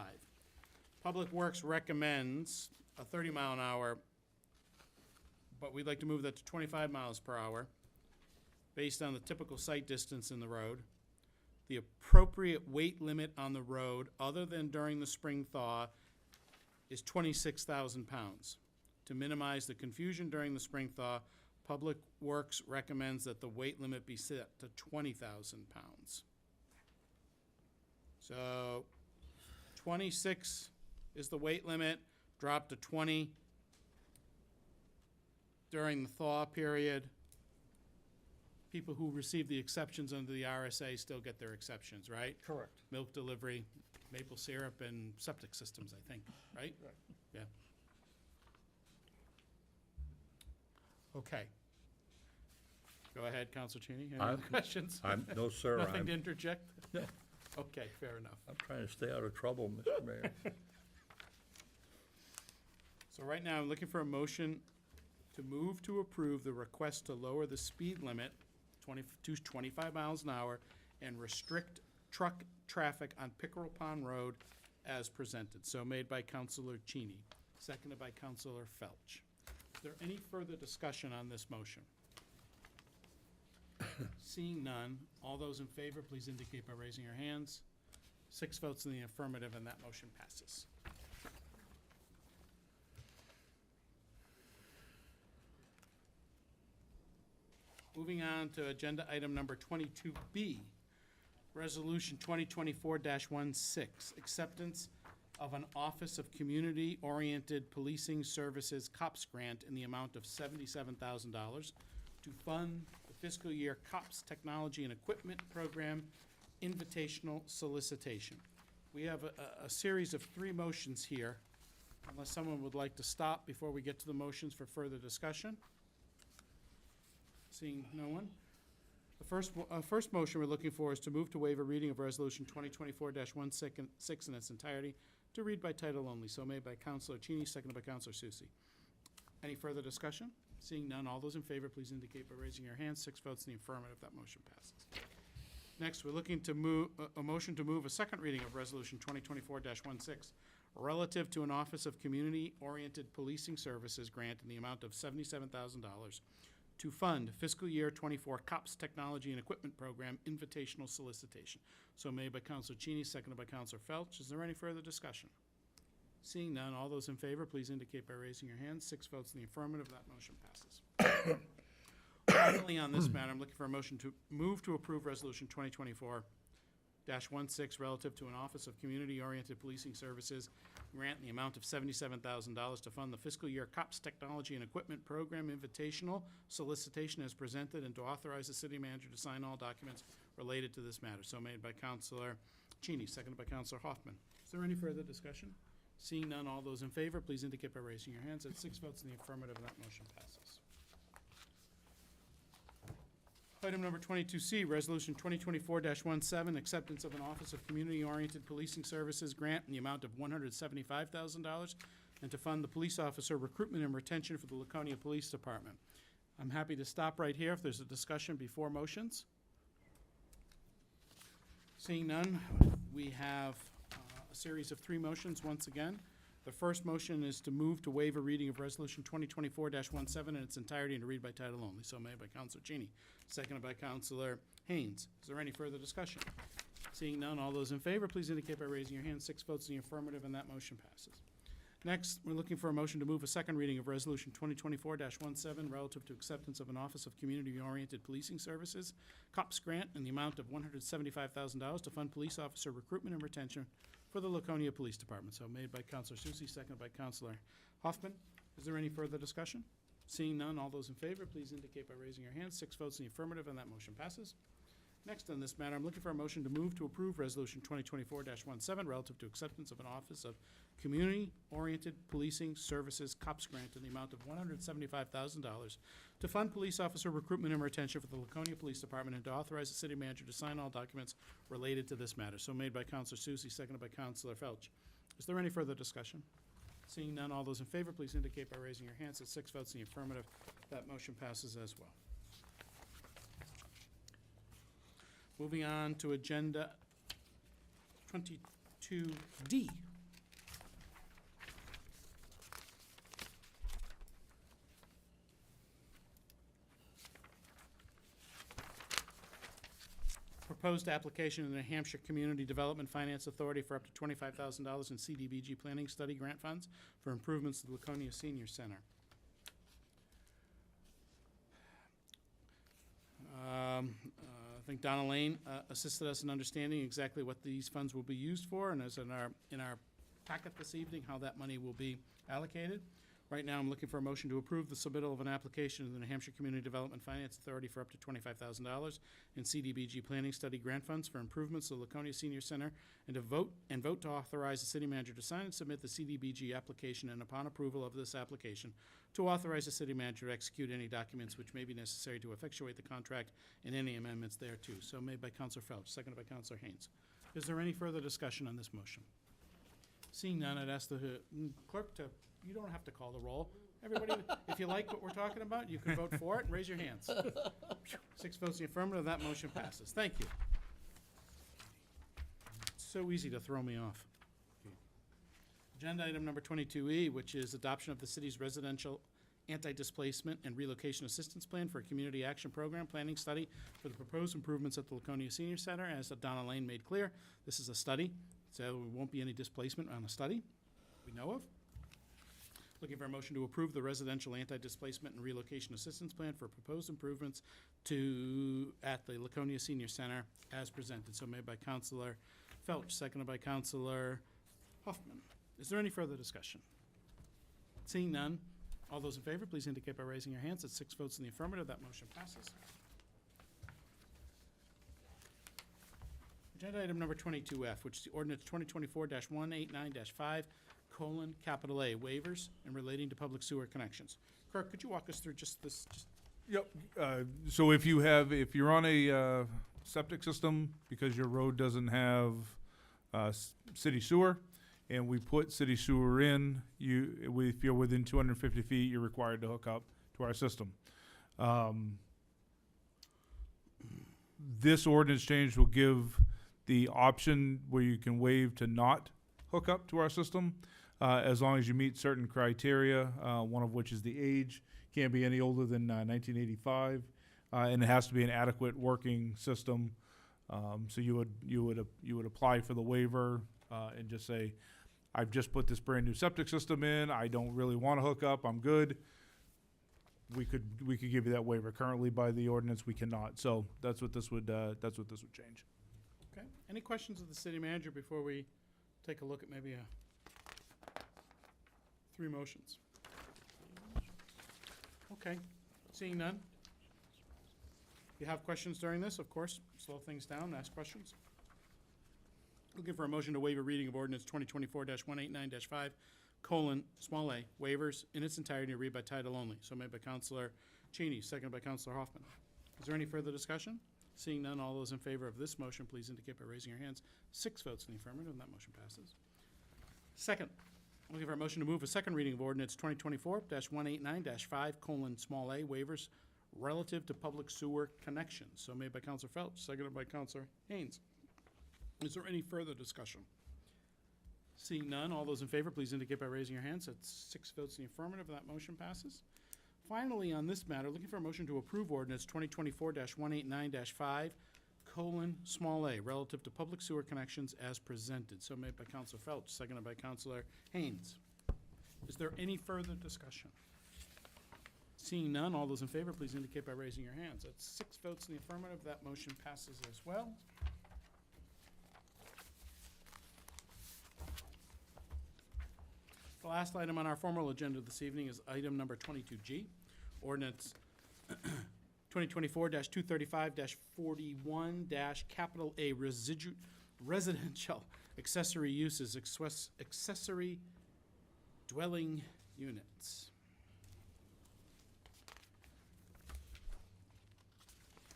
Speaker 3: Public Works recommends a 30-mile-an-hour, but we'd like to move that to 25 miles per hour based on the typical sight distance in the road. The appropriate weight limit on the road, other than during the spring thaw, is 26,000 pounds. To minimize the confusion during the spring thaw, Public Works recommends that the weight limit be set to 20,000 pounds. So 26 is the weight limit, drop to 20 during the thaw period. People who receive the exceptions under the RSA still get their exceptions, right?
Speaker 16: Correct.
Speaker 3: Milk delivery, maple syrup, and septic systems, I think, right?
Speaker 16: Right.
Speaker 3: Yeah. Okay. Go ahead, Counsel Cheney. Any other questions?
Speaker 11: No, sir.
Speaker 3: Nothing to interject? Okay, fair enough.
Speaker 11: I'm trying to stay out of trouble, Mr. Mayor.
Speaker 3: So right now, I'm looking for a motion to move to approve the request to lower the speed limit to 25 miles an hour and restrict truck traffic on Pickerel Pond Road as presented. So made by Councilor Cheney, seconded by Councilor Felch. Is there any further discussion on this motion? Seeing none, all those in favor, please indicate by raising your hands. 6 votes in the affirmative, and that motion passes. Moving on to agenda item number 22B, Resolution 2024-16, acceptance of an Office of Community-Oriented Policing Services COPS grant in the amount of $77,000 to fund the fiscal year COPS Technology and Equipment Program invitational solicitation. We have a series of 3 motions here, unless someone would like to stop before we get to the motions for further discussion. Seeing no one. The first motion we're looking for is to move to waive a reading of Resolution 2024-16 in its entirety, to read by title only. So made by Councilor Cheney, seconded by Councilor Susie. Any further discussion? Seeing none, all those in favor, please indicate by raising your hand. 6 votes in the affirmative, that motion passes. Next, we're looking to move, a motion to move a second reading of Resolution 2024-16 relative to an Office of Community-Oriented Policing Services grant in the amount of $77,000 to fund fiscal year 24 COPS Technology and Equipment Program invitational solicitation. So made by Councilor Cheney, seconded by Councilor Felch. Is there any further discussion? Seeing none, all those in favor, please indicate by raising your hands. 6 votes in the affirmative, that motion passes. Finally, on this matter, I'm looking for a motion to move to approve Resolution 2024-16 relative to an Office of Community-Oriented Policing Services grant in the amount of $77,000 to fund the fiscal year COPS Technology and Equipment Program invitational solicitation as presented, and to authorize the city manager to sign all documents related to this matter. So made by Councilor Cheney, seconded by Councilor Hoffman. Is there any further discussion? Seeing none, all those in favor, please indicate by raising your hands. At 6 votes in the affirmative, and that motion passes. Item number 22C, Resolution 2024-17, acceptance of an Office of Community-Oriented Policing Services grant in the amount of $175,000 and to fund the police officer recruitment and retention for the Laconia Police Department. I'm happy to stop right here if there's a discussion before motions. Seeing none, we have a series of 3 motions once again. The first motion is to move to waive a reading of Resolution 2024-17 in its entirety and to read by title only. So made by Councilor Cheney, seconded by Councilor Haynes. Is there any further discussion? Seeing none, all those in favor, please indicate by raising your hand. 6 votes in the affirmative, and that motion passes. Next, we're looking for a motion to move a second reading of Resolution 2024-17 relative to acceptance of an Office of Community-Oriented Policing Services COPS grant in the amount of $175,000 to fund police officer recruitment and retention for the Laconia Police Department. So made by Councilor Susie, seconded by Councilor Hoffman. Is there any further discussion? Seeing none, all those in favor, please indicate by raising your hands. 6 votes in the affirmative, and that motion passes. Next on this matter, I'm looking for a motion to move to approve Resolution 2024-17 relative to acceptance of an Office of Community-Oriented Policing Services COPS grant in the amount of $175,000 to fund police officer recruitment and retention for the Laconia Police Department and to authorize the city manager to sign all documents related to this matter. So made by Counselor Susie, seconded by Counselor Felch. Is there any further discussion? Seeing none, all those in favor, please indicate by raising your hands. At 6 votes in the affirmative, that motion passes as well. Moving on to Agenda 22D. Proposed application in the New Hampshire Community Development Finance Authority for up to $25,000 in CDBG Planning Study Grant Funds for improvements to the Laconia Senior Center. I think Donna Lane assisted us in understanding exactly what these funds will be used for, and as in our packet this evening, how that money will be allocated. Right now, I'm looking for a motion to approve the submittal of an application to the New Hampshire Community Development Finance Authority for up to $25,000 in CDBG Planning Study Grant Funds for improvements to the Laconia Senior Center, and to vote to authorize the city manager to sign and submit the CDBG application, and upon approval of this application, to authorize the city manager to execute any documents which may be necessary to effectuate the contract and any amendments thereto. So made by Counselor Felch, seconded by Counselor Haynes. Is there any further discussion on this motion? Seeing none, I'd ask the clerk to, you don't have to call the roll. Everybody, if you like what we're talking about, you can vote for it and raise your hands. 6 votes in the affirmative, that motion passes. Thank you. It's so easy to throw me off. Agenda item number 22E, which is adoption of the city's residential anti-displacement and relocation assistance plan for a community action program planning study for the proposed improvements at the Laconia Senior Center. As Donna Lane made clear, this is a study, so there won't be any displacement on a study we know of. Looking for a motion to approve the residential anti-displacement and relocation assistance plan for proposed improvements at the Laconia Senior Center as presented. So made by Counselor Felch, seconded by Counselor Hoffman. Is there any further discussion? Seeing none, all those in favor, please indicate by raising your hands. At 6 votes in the affirmative, that motion passes. Agenda item number 22F, which is the ordinance 2024-189-5, capital A, waivers and relating to public sewer connections. Kirk, could you walk us through just this?
Speaker 6: Yep. So if you're on a septic system because your road doesn't have city sewer, and we put city sewer in, if you're within 250 feet, you're required to hook up to our system. This ordinance change will give the option where you can waive to not hook up to our system, as long as you meet certain criteria, one of which is the age. Can't be any older than 1985, and it has to be an adequate working system. So you would apply for the waiver and just say, I've just put this brand new septic system in. I don't really want to hook up. I'm good. We could give you that waiver. Currently, by the ordinance, we cannot. So that's what this would change.
Speaker 3: Okay. Any questions of the city manager before we take a look at maybe 3 motions? Okay. Seeing none. If you have questions during this, of course, slow things down, ask questions. Looking for a motion to waive a reading of ordinance 2024-189-5, small a, waivers in its entirety, read by title only. So made by Counselor Cheney, seconded by Counselor Hoffman. Is there any further discussion? Seeing none, all those in favor of this motion, please indicate by raising your hands. 6 votes in the affirmative, and that motion passes. Second, looking for a motion to move a second reading of ordinance 2024-189-5, small a, waivers relative to public sewer connections. So made by Counselor Felch, seconded by Counselor Haynes. Is there any further discussion? Seeing none, all those in favor, please indicate by raising your hands. That's 6 votes in the affirmative, that motion passes. Finally, on this matter, looking for a motion to approve ordinance 2024-189-5, small a, relative to public sewer connections as presented. So made by Counselor Felch, seconded by Counselor Haynes. Is there any further discussion? Seeing none, all those in favor, please indicate by raising your hands. That's 6 votes in the affirmative, that motion passes as well. The last item on our formal agenda this evening is item number 22G, ordinance 2024-235-41- capital A residential accessory uses, accessory dwelling units.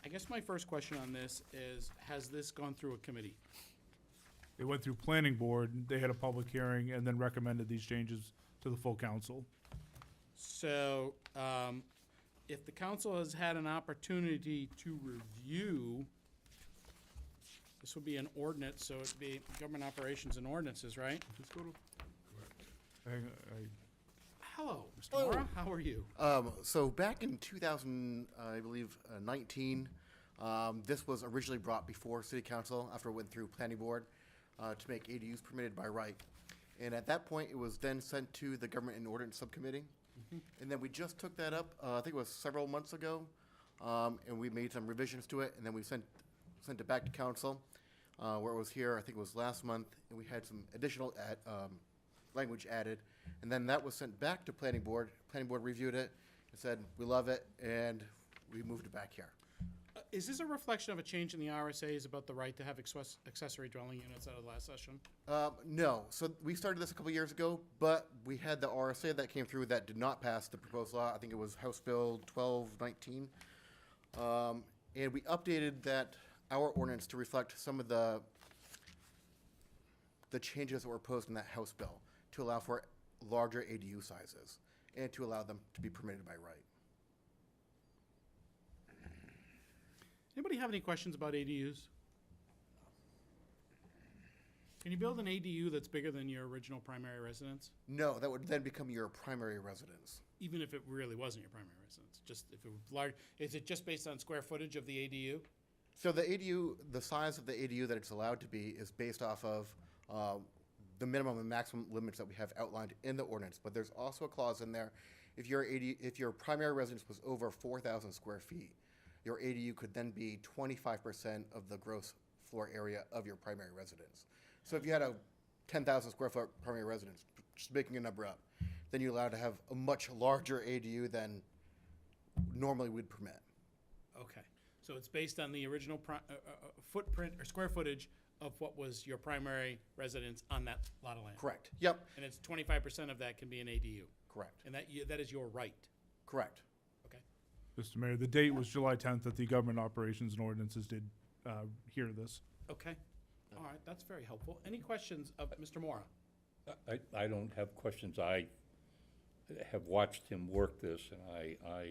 Speaker 3: I guess my first question on this is, has this gone through a committee?
Speaker 6: They went through planning board, they had a public hearing, and then recommended these changes to the full council.
Speaker 3: So, if the council has had an opportunity to review, this would be an ordinance, so it'd be government operations and ordinances, right?
Speaker 6: Just go to. Hang on,
Speaker 3: Hello, Mr. Mora, how are you?
Speaker 17: So back in 2000, I believe, 19, this was originally brought before City Council after it went through Planning Board to make ADUs permitted by right. And at that point, it was then sent to the Government and Ordinance Subcommittee. And then we just took that up, I think it was several months ago, and we made some revisions to it, and then we sent it back to Council, where it was here, I think it was last month, and we had some additional language added. And then that was sent back to Planning Board. Planning Board reviewed it and said, we love it, and we moved it back here.
Speaker 3: Is this a reflection of a change in the RSA's about the right to have accessory dwelling units out of the last session?
Speaker 17: No. So we started this a couple years ago, but we had the RSA that came through that did not pass the proposed law. I think it was House Bill 1219. And we updated our ordinance to reflect some of the changes that were proposed in that House bill to allow for larger ADU sizes and to allow them to be permitted by right.
Speaker 3: Anybody have any questions about ADUs? Can you build an ADU that's bigger than your original primary residence?
Speaker 17: No, that would then become your primary residence.
Speaker 3: Even if it really wasn't your primary residence? Just if it was large, is it just based on square footage of the ADU?
Speaker 17: So the ADU, the size of the ADU that it's allowed to be is based off of the minimum and maximum limits that we have outlined in the ordinance. But there's also a clause in there, if your primary residence was over 4,000 square feet, your ADU could then be 25% of the gross floor area of your primary residence. So if you had a 10,000 square foot primary residence, just making a number up, then you're allowed to have a much larger ADU than normally we'd permit.
Speaker 3: Okay, so it's based on the original footprint or square footage of what was your primary residence on that lot of land?
Speaker 17: Correct. Yep.
Speaker 3: And it's 25% of that can be an ADU?
Speaker 17: Correct.
Speaker 3: And that is your right?
Speaker 17: Correct.
Speaker 3: Okay.
Speaker 6: Mr. Mayor, the date was July 10th that the Government Operations and Ordinances did hear this.
Speaker 3: Okay, all right, that's very helpful. Any questions of Mr. Mora?
Speaker 11: I don't have questions. I have watched him work this, and I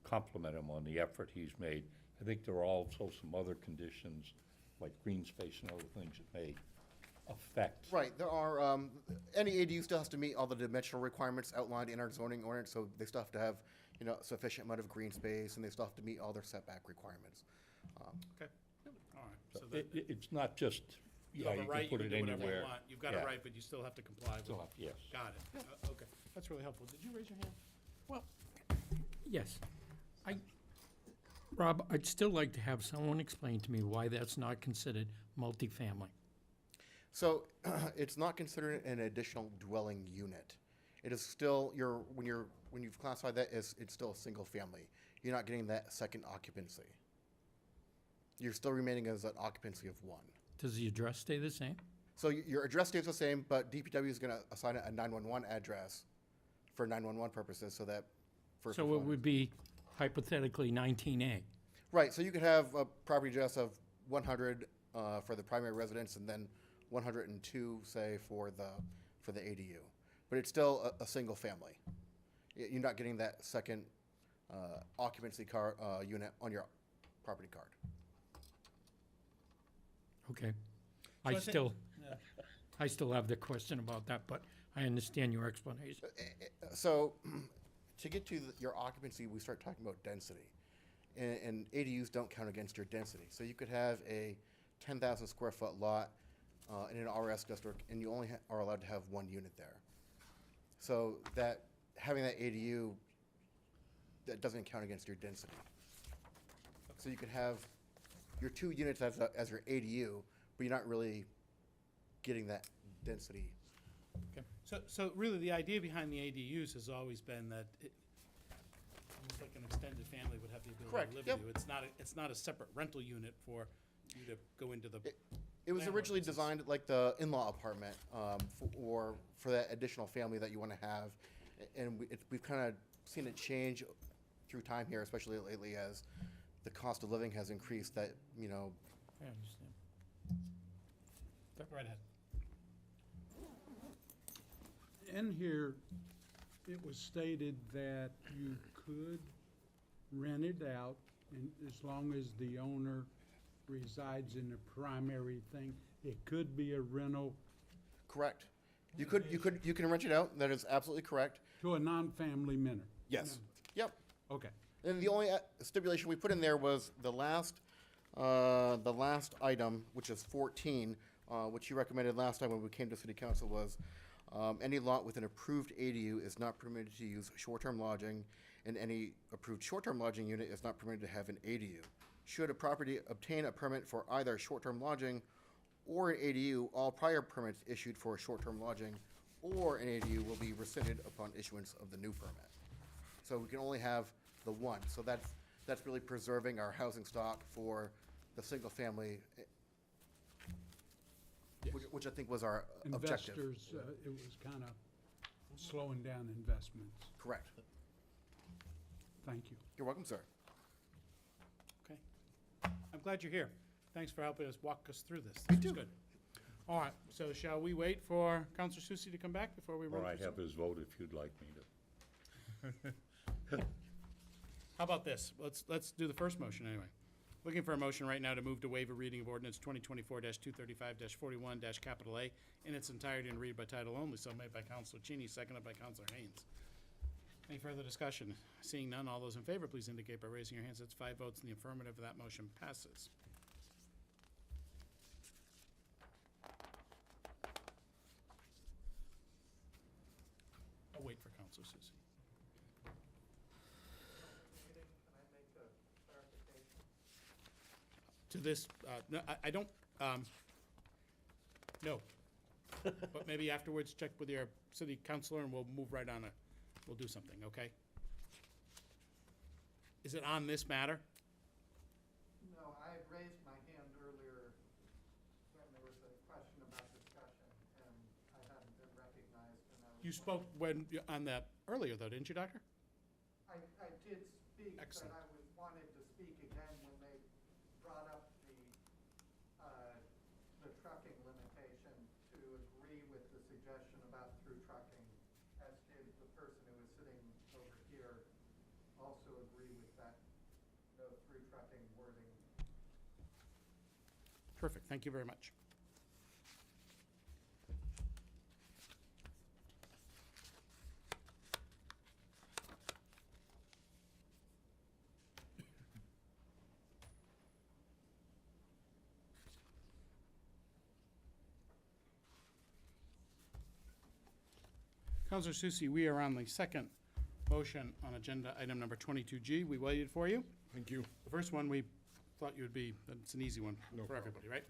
Speaker 11: compliment him on the effort he's made. I think there are also some other conditions, like green space and other things that may affect.
Speaker 17: Right, there are, any ADU still has to meet all the dimensional requirements outlined in our zoning ordinance, so they still have to have, sufficient amount of green space, and they still have to meet all their setback requirements.
Speaker 3: Okay, all right.
Speaker 11: So
Speaker 3: So that
Speaker 11: it's not just,
Speaker 3: you
Speaker 11: yeah,
Speaker 3: have a
Speaker 11: you
Speaker 3: right,
Speaker 11: can put
Speaker 3: you
Speaker 11: it
Speaker 3: can do whatever you
Speaker 11: anywhere.
Speaker 3: want. You've got a
Speaker 11: Yeah.
Speaker 3: right, but you still have to comply with
Speaker 11: Still
Speaker 3: it.
Speaker 11: have- yes.
Speaker 3: Got it. Okay, that's really helpful. Did you raise your hand?
Speaker 18: Well, yes. Rob, I'd still like to have someone explain to me why that's not considered multifamily.
Speaker 17: So, it's not considered an additional dwelling unit. It is still, when you've classified that as, it's still a single family. You're not getting that second occupancy. You're still remaining as an occupancy of one.
Speaker 18: Does the address stay the same?
Speaker 17: So your address stays the same, but DPW is gonna assign it a 911 address for 911 purposes, so that first.
Speaker 18: So it would be hypothetically 19A.
Speaker 17: Right, so you could have a property address of 100 for the primary residence, and then 102, say, for the ADU. But it's still a single family. You're not getting that second occupancy unit on your property card.
Speaker 18: Okay.
Speaker 3: So I think-
Speaker 18: I still have the question about that, but I understand your explanation.
Speaker 17: So, to get to your occupancy, we start talking about density. And ADUs don't count against your density. So you could have a 10,000 square foot lot in an RS district, and you only are allowed to have one unit there. So having that ADU, that doesn't count against your density. So you could have your 2 units as your ADU, but you're not really getting that density.
Speaker 3: Okay, so really the idea behind the ADUs has always been that almost like an extended family would have the ability
Speaker 17: Correct,
Speaker 3: to live
Speaker 17: yep.
Speaker 3: with you. It's not a separate rental unit for you to go into the.
Speaker 17: It was
Speaker 3: landlord
Speaker 17: originally
Speaker 3: business.
Speaker 17: designed like the in-law apartment, for that additional family that you want to have. And we've kind of seen it change through time here, especially lately as the cost of living has increased, that, you know,
Speaker 12: I understand.
Speaker 3: Go right ahead.
Speaker 13: In here, it was stated that you could rent it out, and as long as the owner resides in the primary thing, it could be a rental
Speaker 17: correct. You can rent it out, that is absolutely correct.
Speaker 13: to a non-family member.
Speaker 17: Yes, yep.
Speaker 13: Okay.
Speaker 17: And the only stipulation we put in there was the last item, which is 14, which you recommended last time when we came to city council, was any lot with an approved ADU is not permitted to use short-term lodging, and any approved short-term lodging unit is not permitted to have an ADU. Should a property obtain a permit for either short-term lodging or an ADU, all prior permits issued for short-term lodging or an ADU will be rescinded upon issuance of the new permit. So we can only have the one. So that's really preserving our housing stock for the single family, which I think was our objective.
Speaker 13: Investors, it was kind of slowing down investments.
Speaker 17: Correct.
Speaker 13: Thank you.
Speaker 17: You're welcome, sir.
Speaker 3: Okay. I'm glad you're here. Thanks for helping us walk us through this.
Speaker 17: Me
Speaker 3: This is
Speaker 17: too.
Speaker 3: good. All right, so shall we wait for Counselor Susie to come back before we run
Speaker 11: Or I
Speaker 3: through
Speaker 11: have
Speaker 3: some?
Speaker 11: his vote if you'd like me to.
Speaker 3: How about this? Let's do the first motion anyway. Looking for a motion right now to move to waive a reading of ordinance 2024-235-41-A in its entirety and read by title only. So made by Counselor Cheney, seconded by Counselor Haynes. Any further discussion? Seeing none, all those in favor, please indicate by raising your hands. That's 5 votes in the affirmative. That motion passes. I'll wait for Counselor Susie. To this, no, I don't, no. But maybe afterwards, check with your city councilor and we'll move right on it. We'll do something, okay? Is it on this matter?
Speaker 8: No, I had raised my hand earlier when there was a question about discussion, and I hadn't been recognized, and I was.
Speaker 3: You spoke on that earlier though, didn't you, Doctor?
Speaker 8: I did speak, but
Speaker 3: Excellent.
Speaker 8: I wanted to speak again when they brought up the trucking limitation, to agree with the suggestion about through trucking, as did the person who was sitting over here, also agree with that, no through trucking wording.
Speaker 3: Perfect, thank you very much. Counselor Susie, we are on the second motion on agenda item number 22G. We waited for you.
Speaker 4: Thank you.
Speaker 3: The first one, we thought you would be, it's an easy one
Speaker 4: No
Speaker 3: for
Speaker 4: problem.
Speaker 3: everybody, right?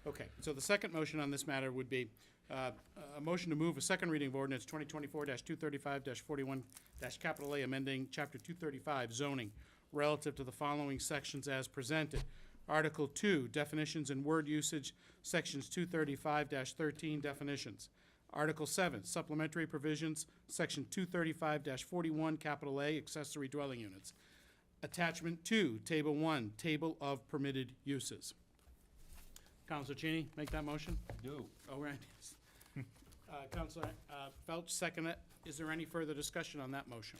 Speaker 3: Okay, so the second motion on this matter would be a motion to move a second reading of ordinance 2024-235-41-A, amending Chapter 235 zoning relative to the following sections as presented. Article 2, definitions and word usage, Sections 235-13 definitions. Article 7, supplementary provisions, Section 235-41, capital A, accessory dwelling units. Attachment 2, Table 1, Table of Permitted Uses. Counselor Cheney, make that motion?
Speaker 11: Do.
Speaker 3: Oh, right. Counselor Felch, second it. Is there any further discussion on that motion?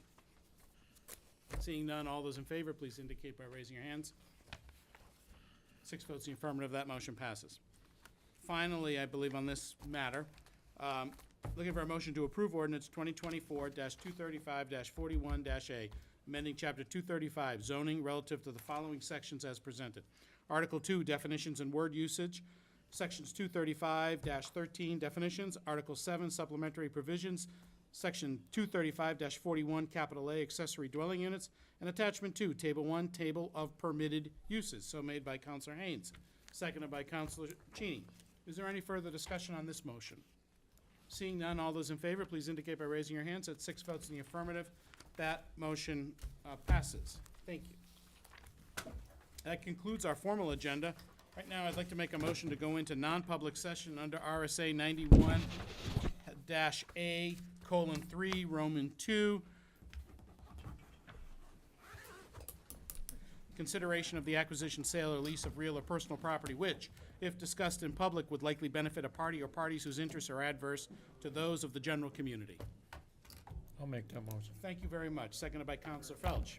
Speaker 3: Seeing none, all those in favor, please indicate by raising your hands. 6 votes in the affirmative, that motion passes. Finally, I believe on this matter, looking for a motion to approve ordinance 2024-235-41-A, amending Chapter 235 zoning relative to the following sections as presented. Article 2, definitions and word usage, Sections 235-13 definitions. Article 7, supplementary provisions, Section 235-41, capital A, accessory dwelling units. And Attachment 2, Table 1, Table of Permitted Uses. So made by Counselor Haynes, seconded by Counselor Cheney. Is there any further discussion on this motion? Seeing none, all those in favor, please indicate by raising your hands. That's 6 votes in the affirmative. That motion passes. Thank you. That concludes our formal agenda. Right now, I'd like to make a motion to go into non-public session under RSA 91-A:3, Roman 2. Consideration of the acquisition, sale, or lease of real or personal property which, if discussed in public, would likely benefit a party or parties whose interests are adverse to those of the general community.
Speaker 12: I'll make that motion.
Speaker 3: Thank you very much. Seconded by Counselor Felch.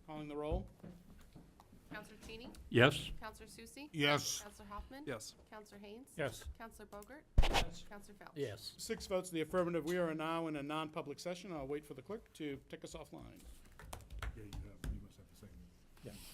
Speaker 3: Calling the roll?
Speaker 2: Counselor Cheney?
Speaker 11: Yes?
Speaker 2: Counselor Susie?
Speaker 4: Yes.
Speaker 2: Counselor Hoffman?
Speaker 14: Yes.
Speaker 2: Counselor Haynes?
Speaker 12: Yes.
Speaker 2: Counselor Bogart? Counselor Felch?
Speaker 12: Yes.
Speaker 3: 6 votes to the affirmative. We are now in a non-public session. I'll wait for the clerk to take us offline.
Speaker 6: Yeah, you must have the same.
Speaker 12: Yeah.